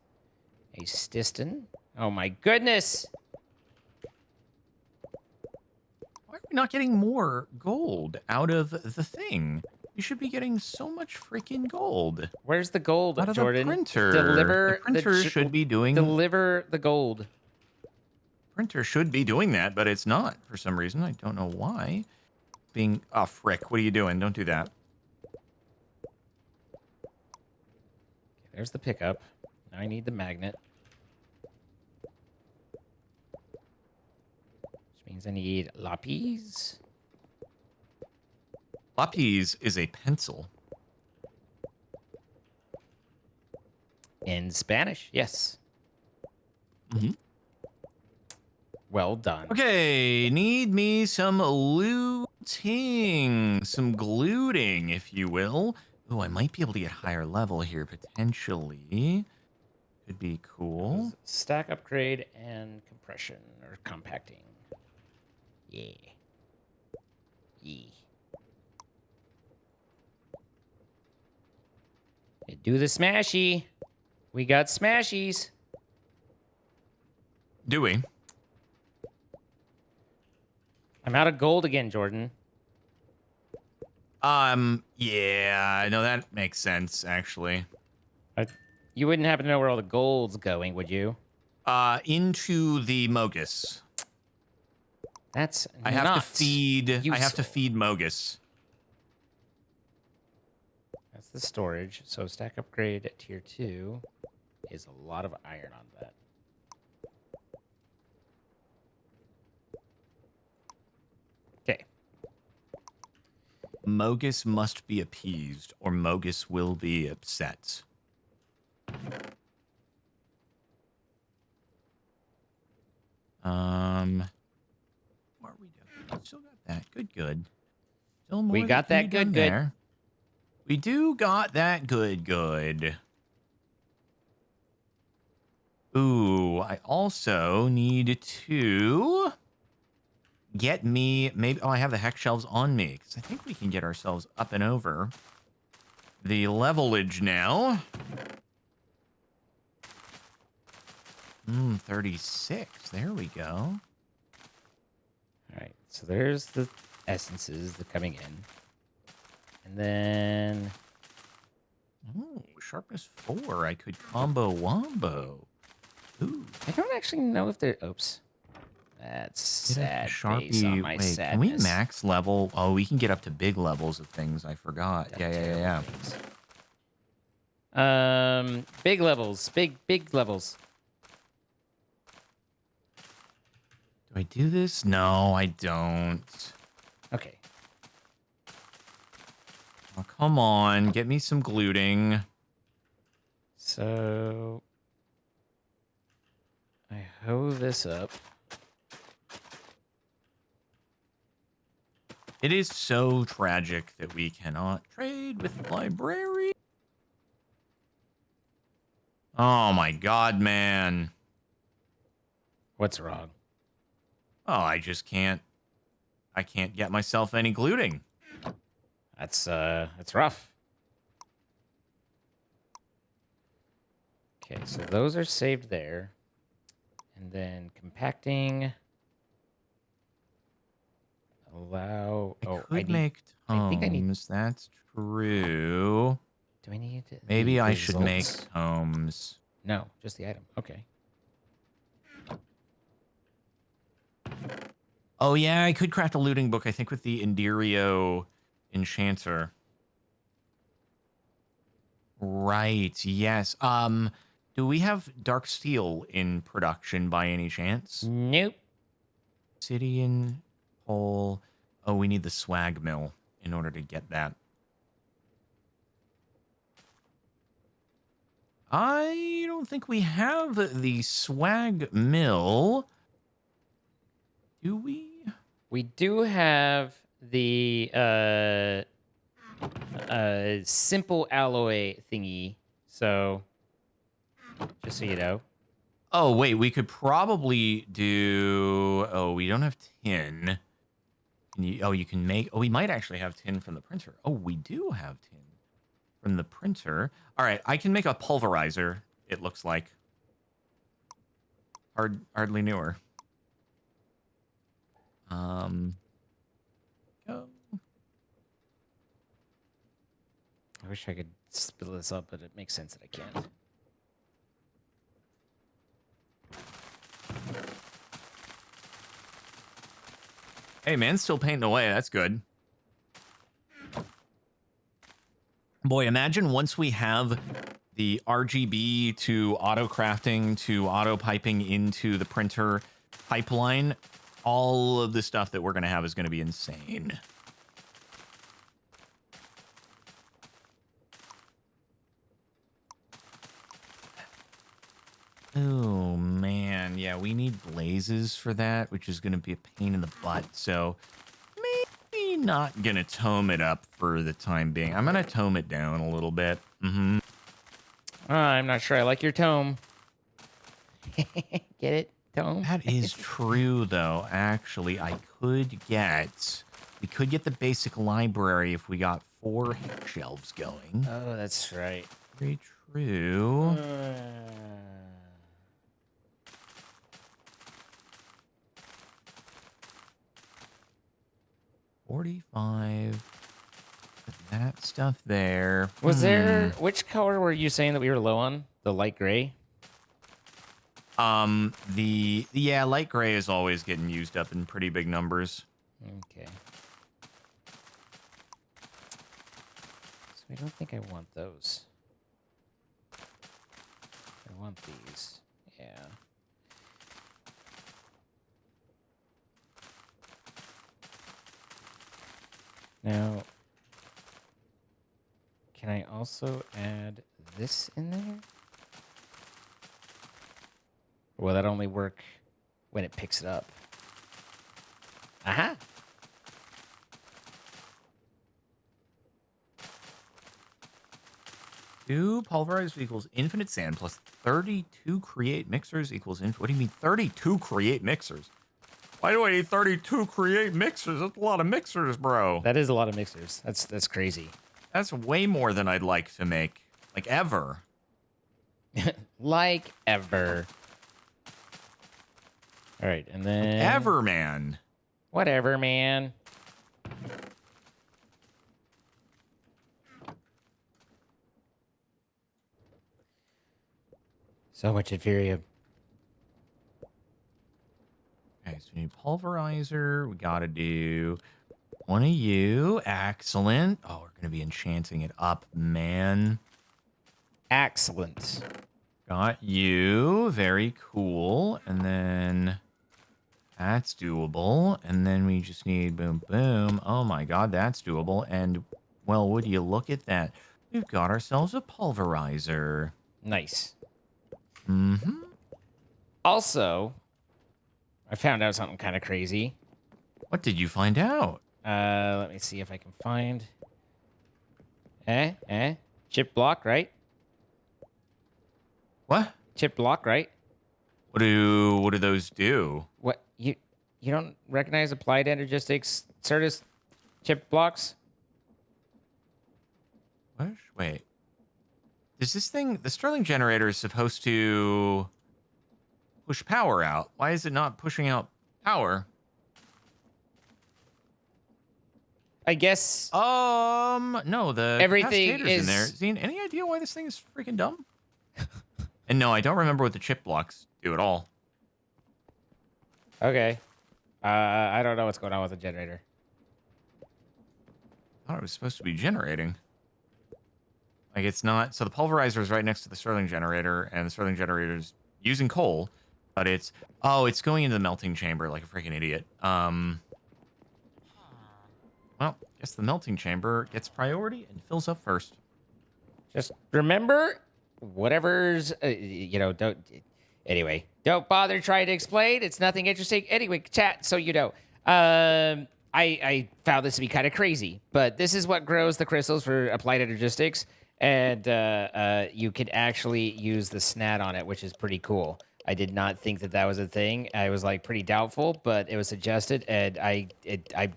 a Stiston. Oh my goodness! Why are we not getting more gold out of the thing? You should be getting so much freaking gold. Where's the gold, out of Jordan? The printer. Deliver the printer should be doing. Deliver the gold. Printer should be doing that, but it's not for some reason. I don't know why. Oh frick! What are you doing? Don't do that. There's the pickup. Now I need the magnet. Which means I need lapis. Lapis is a pencil. In Spanish, yes. Mm-hmm. Well done. Okay, need me some looting. Some glooting, if you will. Oh, I might be able to get higher level here, potentially. Could be cool. Stack upgrade and compression, or compacting. Yeah. Do the smashy. We got smashies. Do we? I'm out of gold again, Jordan. Yeah, no, that makes sense, actually. You wouldn't happen to know where all the gold's going, would you? Into the Mogus. That's I have to feed Mogus. That's the storage. So stack upgrade at tier 2 is a lot of iron on that. Okay. Mogus must be appeased, or Mogus will be upset. What are we doing? Still got that. Good. Still more. We got that good. There. We do got that good. Ooh, I also need to get me maybe. Oh, I have the hex shelves on me because I think we can get ourselves up and over the levelage now. 36. There we go. All right. So there's the essences that are coming in. And then... Oh, sharpness 4. I could combo wombo. Ooh. I don't actually know if they're... Oops. That's sad. Sharpie. On my sadness. Can we max level? Oh, we can get up to big levels of things. I forgot. Yeah. Big levels. Big levels. Do I do this? No, I don't. Okay. Oh, come on. Get me some glooting. So... I hoe this up. It is so tragic that we cannot trade with the library. Oh my god, man. What's wrong? Oh, I can't get myself any gluting. That's rough. Okay, so those are saved there. And then compacting. Allow. I make I think I need. tomes. That's true. Do I need Maybe the I should make results? tomes. No, just the item. Okay. Oh yeah, I could craft a looting book. I think with the Indirio enchanter. Right. Yes. Do we have dark steel in production by any chance? Nope. Obsidian, coal. Oh, we need the swag mill in order to get that. I don't think we have the swag mill. Do we? We do have the simple alloy thingy. So just so you know. Oh, wait, we could probably do... Oh, we don't have tin. You can make... Oh, we might actually have tin from the printer. Oh, we do have tin from the printer. All right, I can make a pulverizer, it looks like. Hardly newer. Go. I wish I could split this up, but it makes sense that I can't. Hey, man, still painting away. That's good. Boy, imagine once we have the RGB to auto crafting to auto piping into the printer pipeline, all of the stuff that we're going to have is going to be insane. Oh, man. Yeah, we need blazes for that, which is going to be a pain in the butt. So maybe not going to tome it up for the time being. I'm going to tome it down a little bit. I'm not sure I like your tome. Get it? Tome? That is true, though. Actually, we could get the basic library if we got 4 shelves going. Oh, that's right. Very true. 45. Put that stuff there. Was there... Which color were you saying that we were low on? The light gray? Yeah, light gray is always getting used up in pretty big numbers. Okay. So I don't think I want those. I want these. Yeah. Now, can I also add this in there? Or will that only work when it picks it up? Aha! Two pulverized equals infinite sand plus 32 create mixers equals What do you mean 32 create mixers? Why do I need 32 create mixers? That's a lot of mixers, bro. That is a lot of mixers. That's crazy. That's way more than I'd like to make. Like, ever. Like ever. All right, and then... Like ever, man. Whatever, man. So much inferior. Okay, so we need pulverizer. We gotta do one of you. Excellent. Oh, we're gonna be enchanting it up, man. Excellent. Got you. Very cool. And then that's doable. And then we just need boom, boom. Oh my god, that's doable. And, well, would you look at that? We've got ourselves a pulverizer. Nice. Mm-hmm. Also, I found out something kind of crazy. What did you find out? Let me see if I can find. Chip block, right? What? Chip block, right? What do those do? What you don't recognize applied energistics Certus chip blocks? What? Wait. Does this thing, the Stirling generator is supposed to push power out? Why is it not pushing out power? I guess. No, the Everything capacitor's in there. is- Zine, any idea why this thing is freaking dumb? And no, I don't remember what the chip blocks do at all. Okay. I don't know what's going on with the generator. I thought it was supposed to be generating. Like, it's not. So the pulverizer is right next to the Stirling generator, and the Stirling generator is using coal, but it's going into the melting chamber like a freaking idiot. Well, I guess the melting chamber gets priority and fills up first. Just remember, whatever's don't. Anyway, don't bother trying to explain. It's nothing interesting. Anyway, chat. So you know, I found this to be kind of crazy, but this is what grows the crystals for applied energistics, and you can actually use the SNAT on it, which is pretty cool. I did not think that was a thing. I was like pretty doubtful, but it was suggested, and I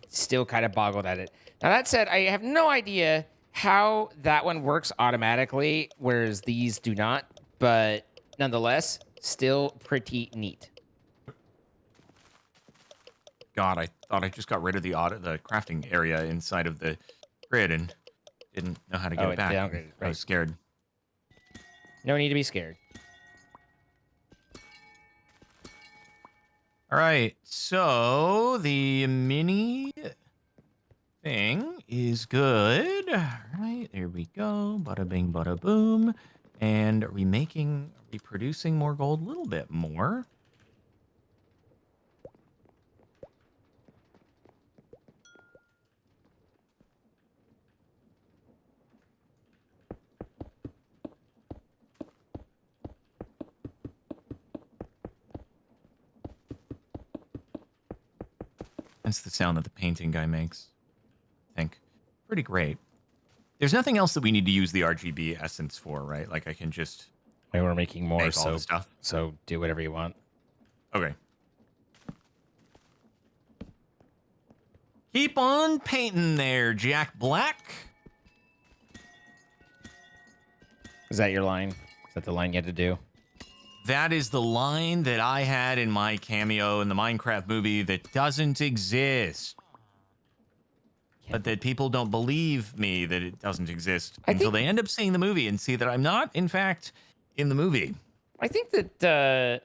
still kind of boggled at it. Now that said, I have no idea how that one works automatically, whereas these do not. But nonetheless, still pretty neat. God, I thought I just got rid of the crafting area inside of the grid and didn't know how to get it back. Downgraded, I right. was scared. No need to be scared. All right, so the mini thing is good. All right, there we go. Bada bing, bada boom. And reproducing more gold a little bit more. That's the sound that the painting guy makes, I think. Pretty great. There's nothing else that we need to use the RGB essence for, right? Like I can just We're making more, make all the stuff. So do whatever you want. Okay. Keep on painting there, Jack Black. Is that your line? Is that the line you had to do? That is the line that I had in my cameo in the Minecraft movie that doesn't exist. But that people don't believe me that it doesn't exist until they end up seeing the movie and see that I'm not, in fact, in the movie. I think that,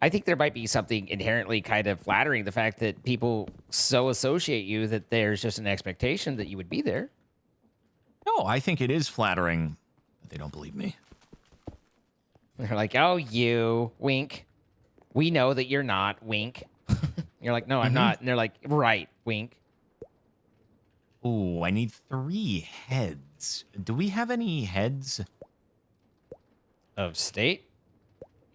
I think there might be something inherently kind of flattering the fact that people so associate you that there's just an expectation that you would be there. No, I think it is flattering, but they don't believe me. They're like, oh, you, wink. We know that you're not, wink. You're like, no, I'm not. And they're like, right, wink. Ooh, I need 3 heads. Do we have any heads? Of state?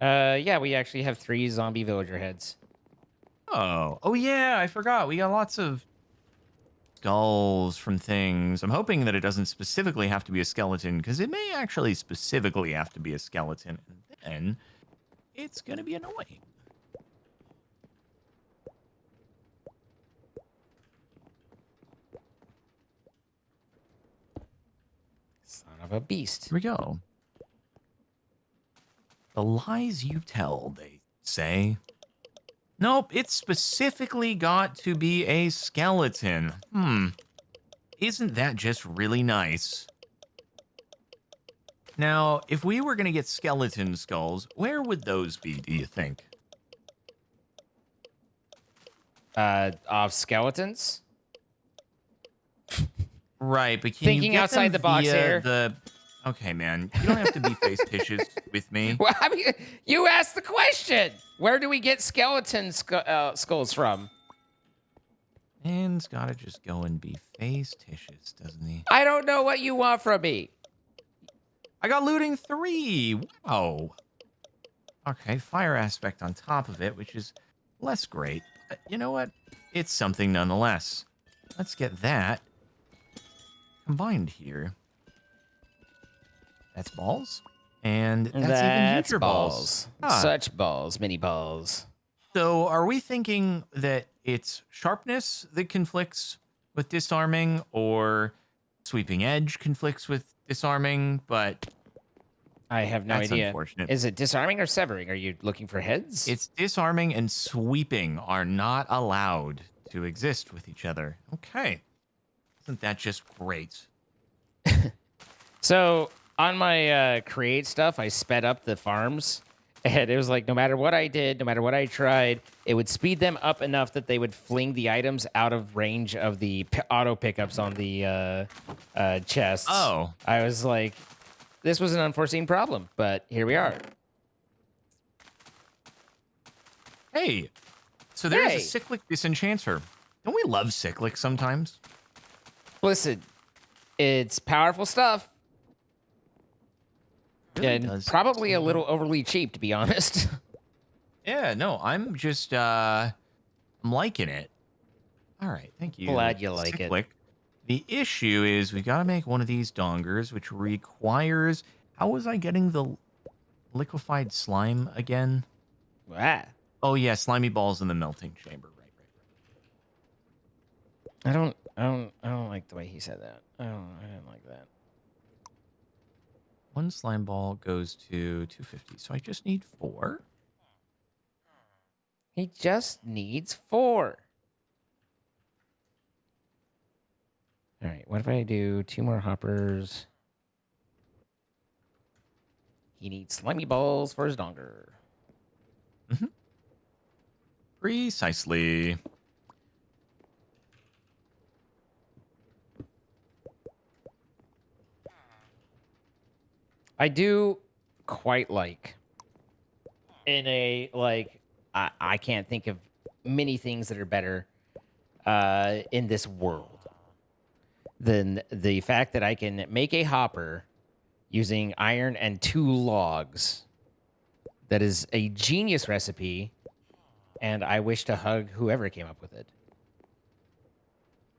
Yeah, we actually have 3 zombie villager heads. Oh yeah, I forgot. We got lots of skulls from things. I'm hoping that it doesn't specifically have to be a skeleton, because it may actually specifically have to be a skeleton, and then it's gonna be annoying. Son of a beast. Here we go. The lies you tell, they say. Nope, it's specifically got to be a skeleton. Isn't that just really nice? Now, if we were going to get skeleton skulls, where would those be, do you think? Of skeletons? Right, but can Thinking you get outside them the box via here. Okay, man. You don't have to be face tissues with me. Well, I mean, you asked the question. Where do we get skeleton skulls from? Man's got to just go and be face tissues, doesn't he? I don't know what you want from me. I got looting 3. Wow. Okay, fire aspect on top of it, which is less great. But you know what? It's something nonetheless. Let's get that combined here. That's balls. And that's even That's huger balls. balls. Ah, Such balls. Mini balls. so are we thinking that it's sharpness that conflicts with disarming, or sweeping edge conflicts with disarming? But I have no that's idea. unfortunate. Is it disarming or severing? Are you looking for heads? It's disarming and sweeping are not allowed to exist with each other. Okay. Isn't that just great? So on my create stuff, I sped up the farms, and it was like no matter what I did, no matter what I tried, it would speed them up enough that they would fling the items out of range of the auto pickups on the chests. Oh. I was like, this was an unforeseen problem, but here we are. Hey. So there's Hey. a cyclic disenchanter. Don't we love cyclic sometimes? Listen, it's powerful stuff. Really And does. probably a little overly cheap, to be honest. Yeah, no, I'm just I'm liking it. All right, thank you. Glad you like it. Cyclic. The issue is we got to make one of these dongers, which requires. How was I getting the liquefied slime again? Ah. Oh yeah, slimy balls in the melting chamber. Right. I don't like the way he said that. I didn't like that. One slime ball goes to 250, so I just need 4. He just needs 4. All right, what if I do 2 more hoppers? He needs slimy balls for his donger. Precisely. I do quite like in a like I can't think of many things that are better in this world than the fact that I can make a hopper using iron and 2 logs. That is a genius recipe, and I wish to hug whoever came up with it.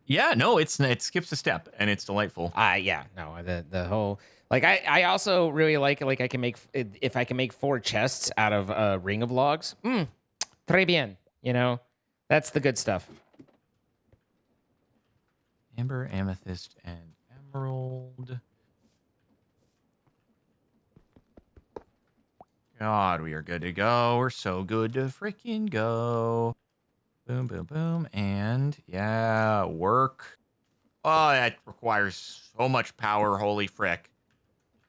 Yeah, no, it skips a step and it's delightful. Yeah, no, the whole like I also really like I can make if I can make 4 chests out of a ring of logs. Très bien, you know, that's the good stuff. Amber, amethyst, and emerald. God, we are good to go. We're so good to freaking go. Boom, boom, boom. And yeah, work. Oh, that requires so much power. Holy frick.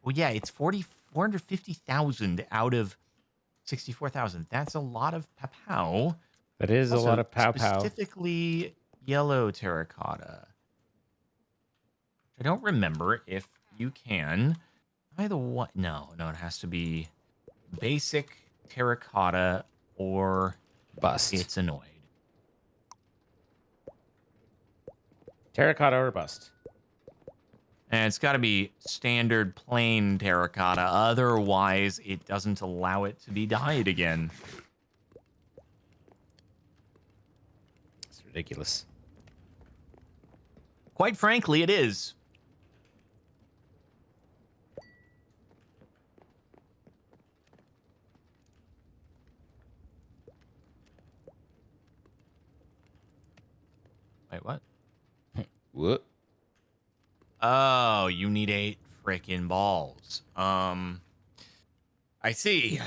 Well, yeah, it's 450,000 out of 64,000. That's a lot of pow. That is Also, a lot of pow. Specifically yellow terracotta. I don't remember if you can. Either one. No, it has to be basic terracotta or Bust. it's annoyed. Terracotta or bust. And it's got to be standard plain terracotta. Otherwise, it doesn't allow it to be dyed again. It's ridiculous. Quite frankly, it is. Wait, what? What? Oh, you need 8 frickin' balls. I see.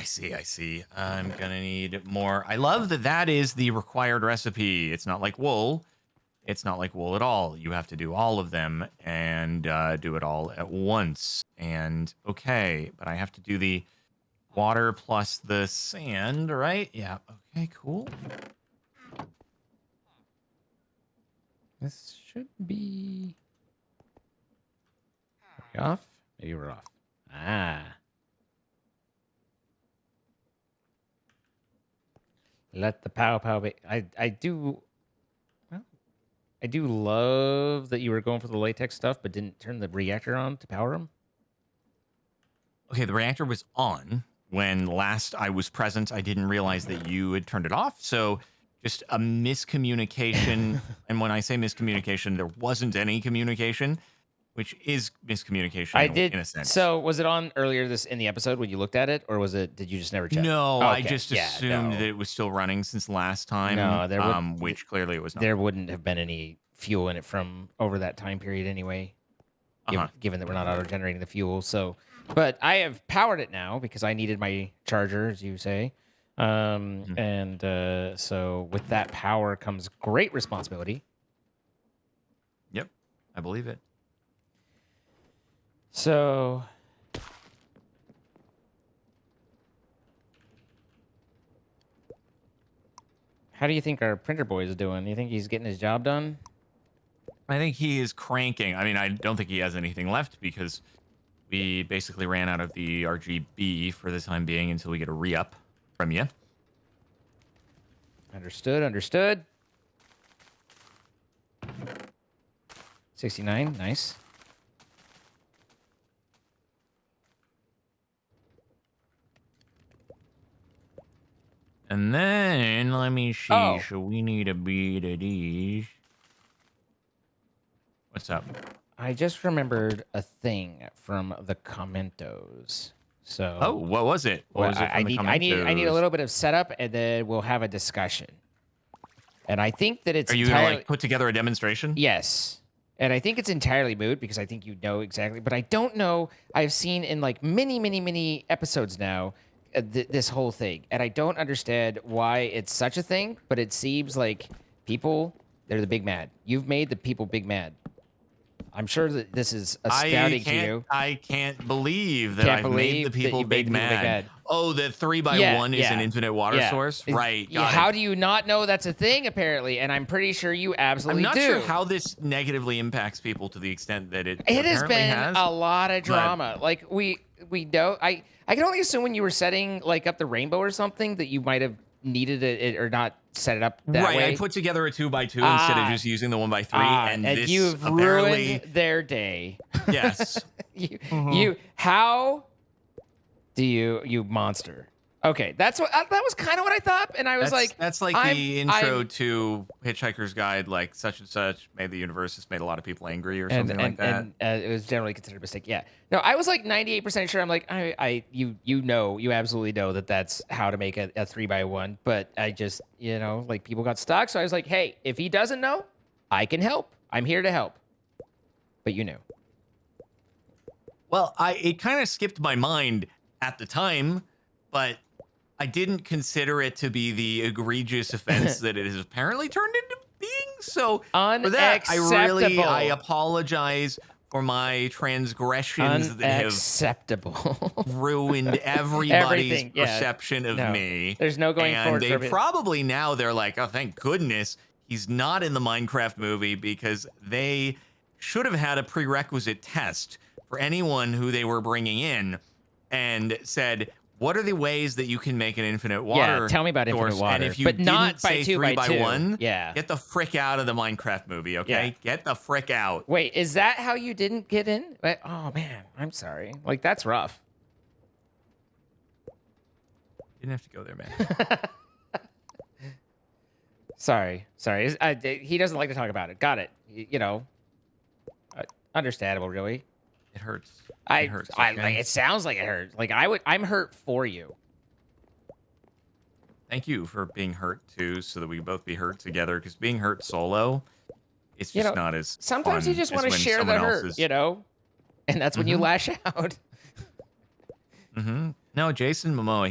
I'm gonna need more. I love that is the required recipe. It's not like wool. It's not like wool at all. You have to do all of them and do it all at once. And okay, but I have to do the water plus the sand, right? Yeah. Okay, cool. This should be... Are we off? Maybe we're off. Let the pow be. I do love that you were going for the latex stuff, but didn't turn the reactor on to power them. Okay, the reactor was on, when last I was present, I didn't realize that you had turned it off. So just a miscommunication. And when I say miscommunication, there wasn't any communication, which is miscommunication I in did. a sense. So was it on earlier this in the episode when you looked at it, or was it? Did you just never check? No, I Okay. just Yeah. assumed that No. it was still running since last time, No. There would. which clearly it was not. There wouldn't have been any fuel in it from over that time period anyway. Given that we're not auto generating the fuel, so. But I have powered it now because I needed my charger, as you say. And so with that power comes great responsibility. Yep, I believe it. So how do you think our printer boy is doing? You think he's getting his job done? I think he is cranking. I mean, I don't think he has anything left because we basically ran out of the RGB for the time being until we get a re-up from you. Understood. 69, nice. And then, let me see. Oh. So we need a beat of these. What's up? I just remembered a thing from the commentos. So Oh, what was it? What was it from the I need a commentos? little bit of setup, and then we'll have a discussion. And I think that it's Are you gonna like put together a demonstration? Yes. And I think it's entirely moot because I think you know exactly, but I don't know. I've seen in like many episodes now this whole thing, and I don't understand why it's such a thing, but it seems like people, they're the big mad. You've made the people big mad. I'm sure that this is astounding to you. I can't believe that I've made the people big mad. Oh, the 3x1 is an infinite water source? Right. How do you not know that's a thing, apparently? And I'm pretty sure you absolutely do. I'm not sure how this negatively impacts people to the extent that it has been has, a lot of drama. Like, we know. I can only assume when you were setting, like, up the rainbow or something that you might have needed it or not set it up that way. Right, I put together a 2x2 instead of just using the 1x3, and this you've apparently ruined their day. Yes. How do you monster? Okay, that's what that was kind of what I thought, and I was that's like the intro to Hitchhiker's Guide, like such and such made the universe has made a lot of people angry or something like that. And it was generally considered a mistake. Yeah, no, I was like 98% sure. I'm like, you absolutely know that that's how to make a 3x1, but I just like people got stuck, so I was like, hey, if he doesn't know, I can help. I'm here to help. But you knew. Well, it kind of skipped my mind at the time, but I didn't consider it to be the egregious offense that it has apparently turned into being. So for that, I apologize for my transgressions that have ruined everybody's perception of me. There's no going forward. And they probably now they're like, oh, thank goodness he's not in the Minecraft movie, because they should have had a prerequisite test for anyone who they were bringing in and said, what are the ways that you can make an infinite water? Yeah, tell me about infinite water. And if you but not didn't by say 3x1, get the frick out of the Minecraft movie, okay? Yeah. Get the frick out. Wait, is that how you didn't get in? Oh man, I'm sorry. Like, that's rough. You didn't have to go there, man. Sorry. He doesn't like to talk about it. Got it. Understandable, really. It hurts. It hurts. Like, it sounds like it hurts. Like, I'm hurt for you. Thank you for being hurt too, so that we both be hurt together. Because being hurt solo, it's just not as. Sometimes you just want to share the hurt, and that's when you lash out. No, Jason Momoa,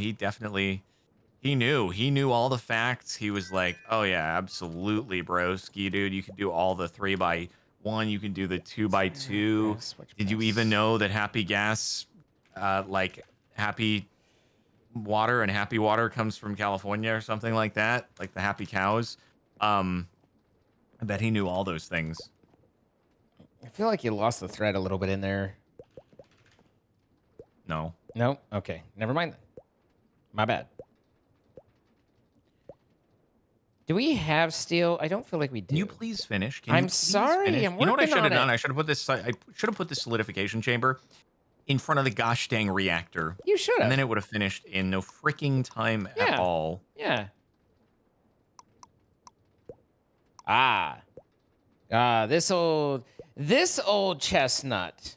he knew all the facts. He was like, oh yeah, absolutely, broski, dude. You can do all the 3x1. You can do the 2x2. Did you even know that happy gas, like happy water and happy water comes from California or something like that? Like the happy cows. I bet he knew all those things. I feel like you lost the thread a little bit in there. No. No? Okay. Never mind then. My bad. Do we have steel? I don't feel like we do. Can you please finish? I'm sorry. I'm working You know what I should have on done? it. I should have put this solidification chamber in front of the gosh dang reactor. You should have. And then it would have finished in no freaking time at all. Yeah. This old chestnut.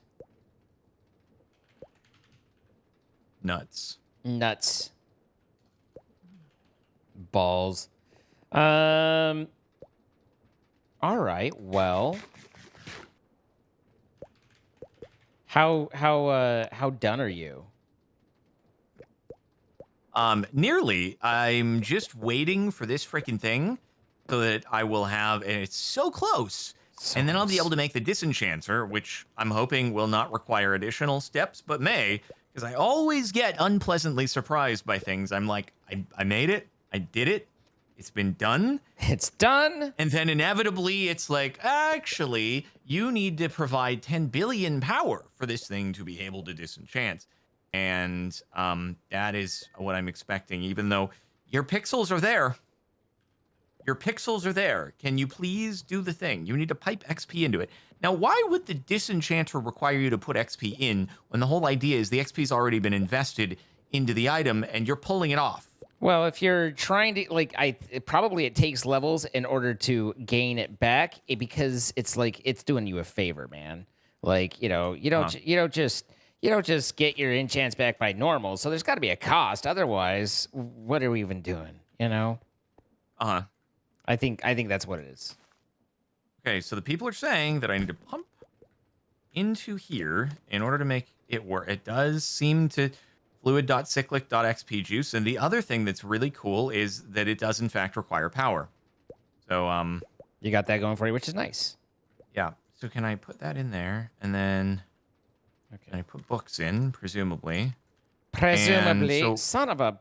Nuts. Balls. All right. Well, how done are you? Nearly. I'm just waiting for this freaking thing so that I will have, and it's so close. And then I'll be able to make the disenchanter, which I'm hoping will not require additional steps, but may, because I always get unpleasantly surprised by things. I'm like, I made it. I did it. It's been done. It's done. And then inevitably it's like, actually, you need to provide 10 billion power for this thing to be able to disenchant. And that is what I'm expecting, even though your pixels are there. Your pixels are there. Can you please do the thing? You need to pipe XP into it. Now, why would the disenchanter require you to put XP in when the whole idea is the XP's already been invested into the item and you're pulling it off? Well, if you're trying to it takes levels in order to gain it back because it's like it's doing you a favor, man. Like, you don't just get your enchants back by normal. So there's got to be a cost. Otherwise, what are we even doing? Uh-huh. I think that's what it is. Okay, so the people are saying that I need to pump into here in order to make it work. It does seem to fluid.cyclic.xp juice. And the other thing that's really cool is that it does in fact require power. So you got that going for you, which is nice. Yeah. So can I put that in there? And then can I put books in, presumably? Presumably. Son of a...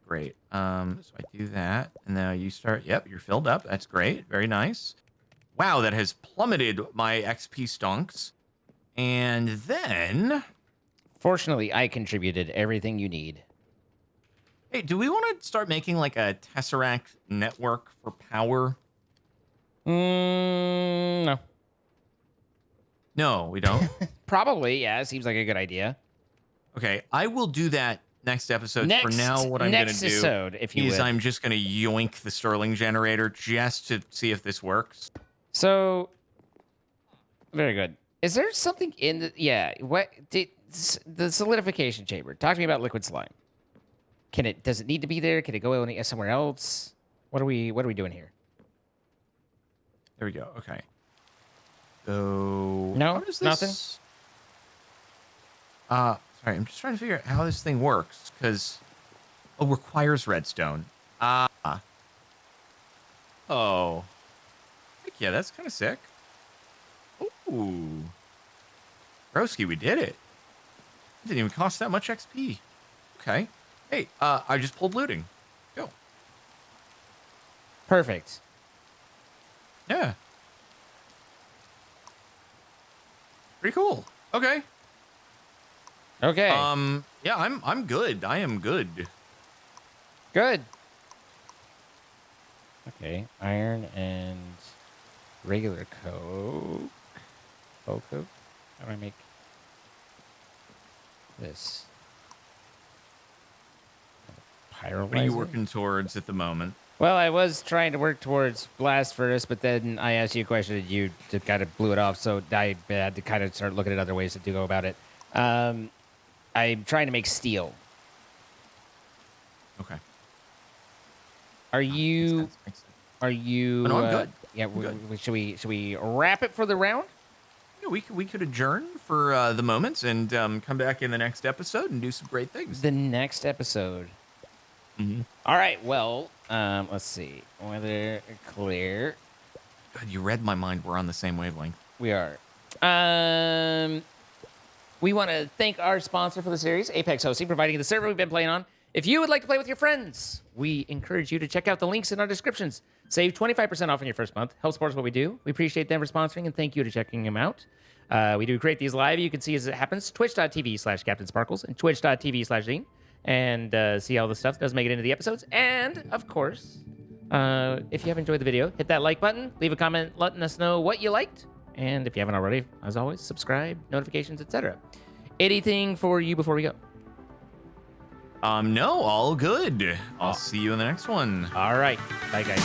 Great. So I do that, and now you start. Yep, you're filled up. That's great. Very nice. Wow, that has plummeted my XP stonks. And then... Fortunately, I contributed everything you need. Hey, do we want to start making like a Tesseract network for power? No. No, we don't? Probably, yeah. Seems like a good idea. Okay, I will do that next episode. For now, what I'm going to do is I'm just going to yoink the Stirling generator just to see if this works. So, very good. Is there something in the... Yeah, the solidification chamber. Talk to me about liquid slime. Does it need to be there? Can it go somewhere else? What are we doing here? There we go. Okay. So... No, nothing? Sorry, I'm just trying to figure out how this thing works, because... Oh, requires redstone. Oh. Heck yeah, that's kind of sick. Ooh. Broski, we did it. It didn't even cost that much XP. Okay. Hey, I just pulled looting. Go. Perfect. Yeah. Pretty cool. Okay. Okay. Yeah, I'm good. I am good. Good. Okay. Iron and regular coke. Coke. How do I make this? Pyrolyzer? What are you working towards at the moment? Well, I was trying to work towards blast furnace, but then I asked you a question and you just kind of blew it off, so I had to kind of start looking at other ways to go about it. I'm trying to make steel. Okay. Are you? Makes sense. Are you? Oh, no, I'm good. Yeah. Good. Should we wrap it for the round? Yeah, we could adjourn for the moment and come back in the next episode and do some great things. The next episode. Mm-hmm. All right. Well, let's see. Weather clear. God, you read my mind. We're on the same wavelength. We are. We want to thank our sponsor for the series, Apex Hosting, providing the server we've been playing on. If you would like to play with your friends, we encourage you to check out the links in our descriptions. Save 25% off in your first month. Help support what we do. We appreciate them for sponsoring, and thank you to checking them out. We do create these live. You can see as it happens, twitch.tv/CaptainSparklez and twitch.tv/Dean, and see all the stuff that doesn't make it into the episodes. And, of course, If you have enjoyed the video, hit that like button, leave a comment letting us know what you liked, and if you haven't already, as always, subscribe, notifications, etc. Anything for you before we go? No, all good. I'll see you in the next one. All right. Bye, guys.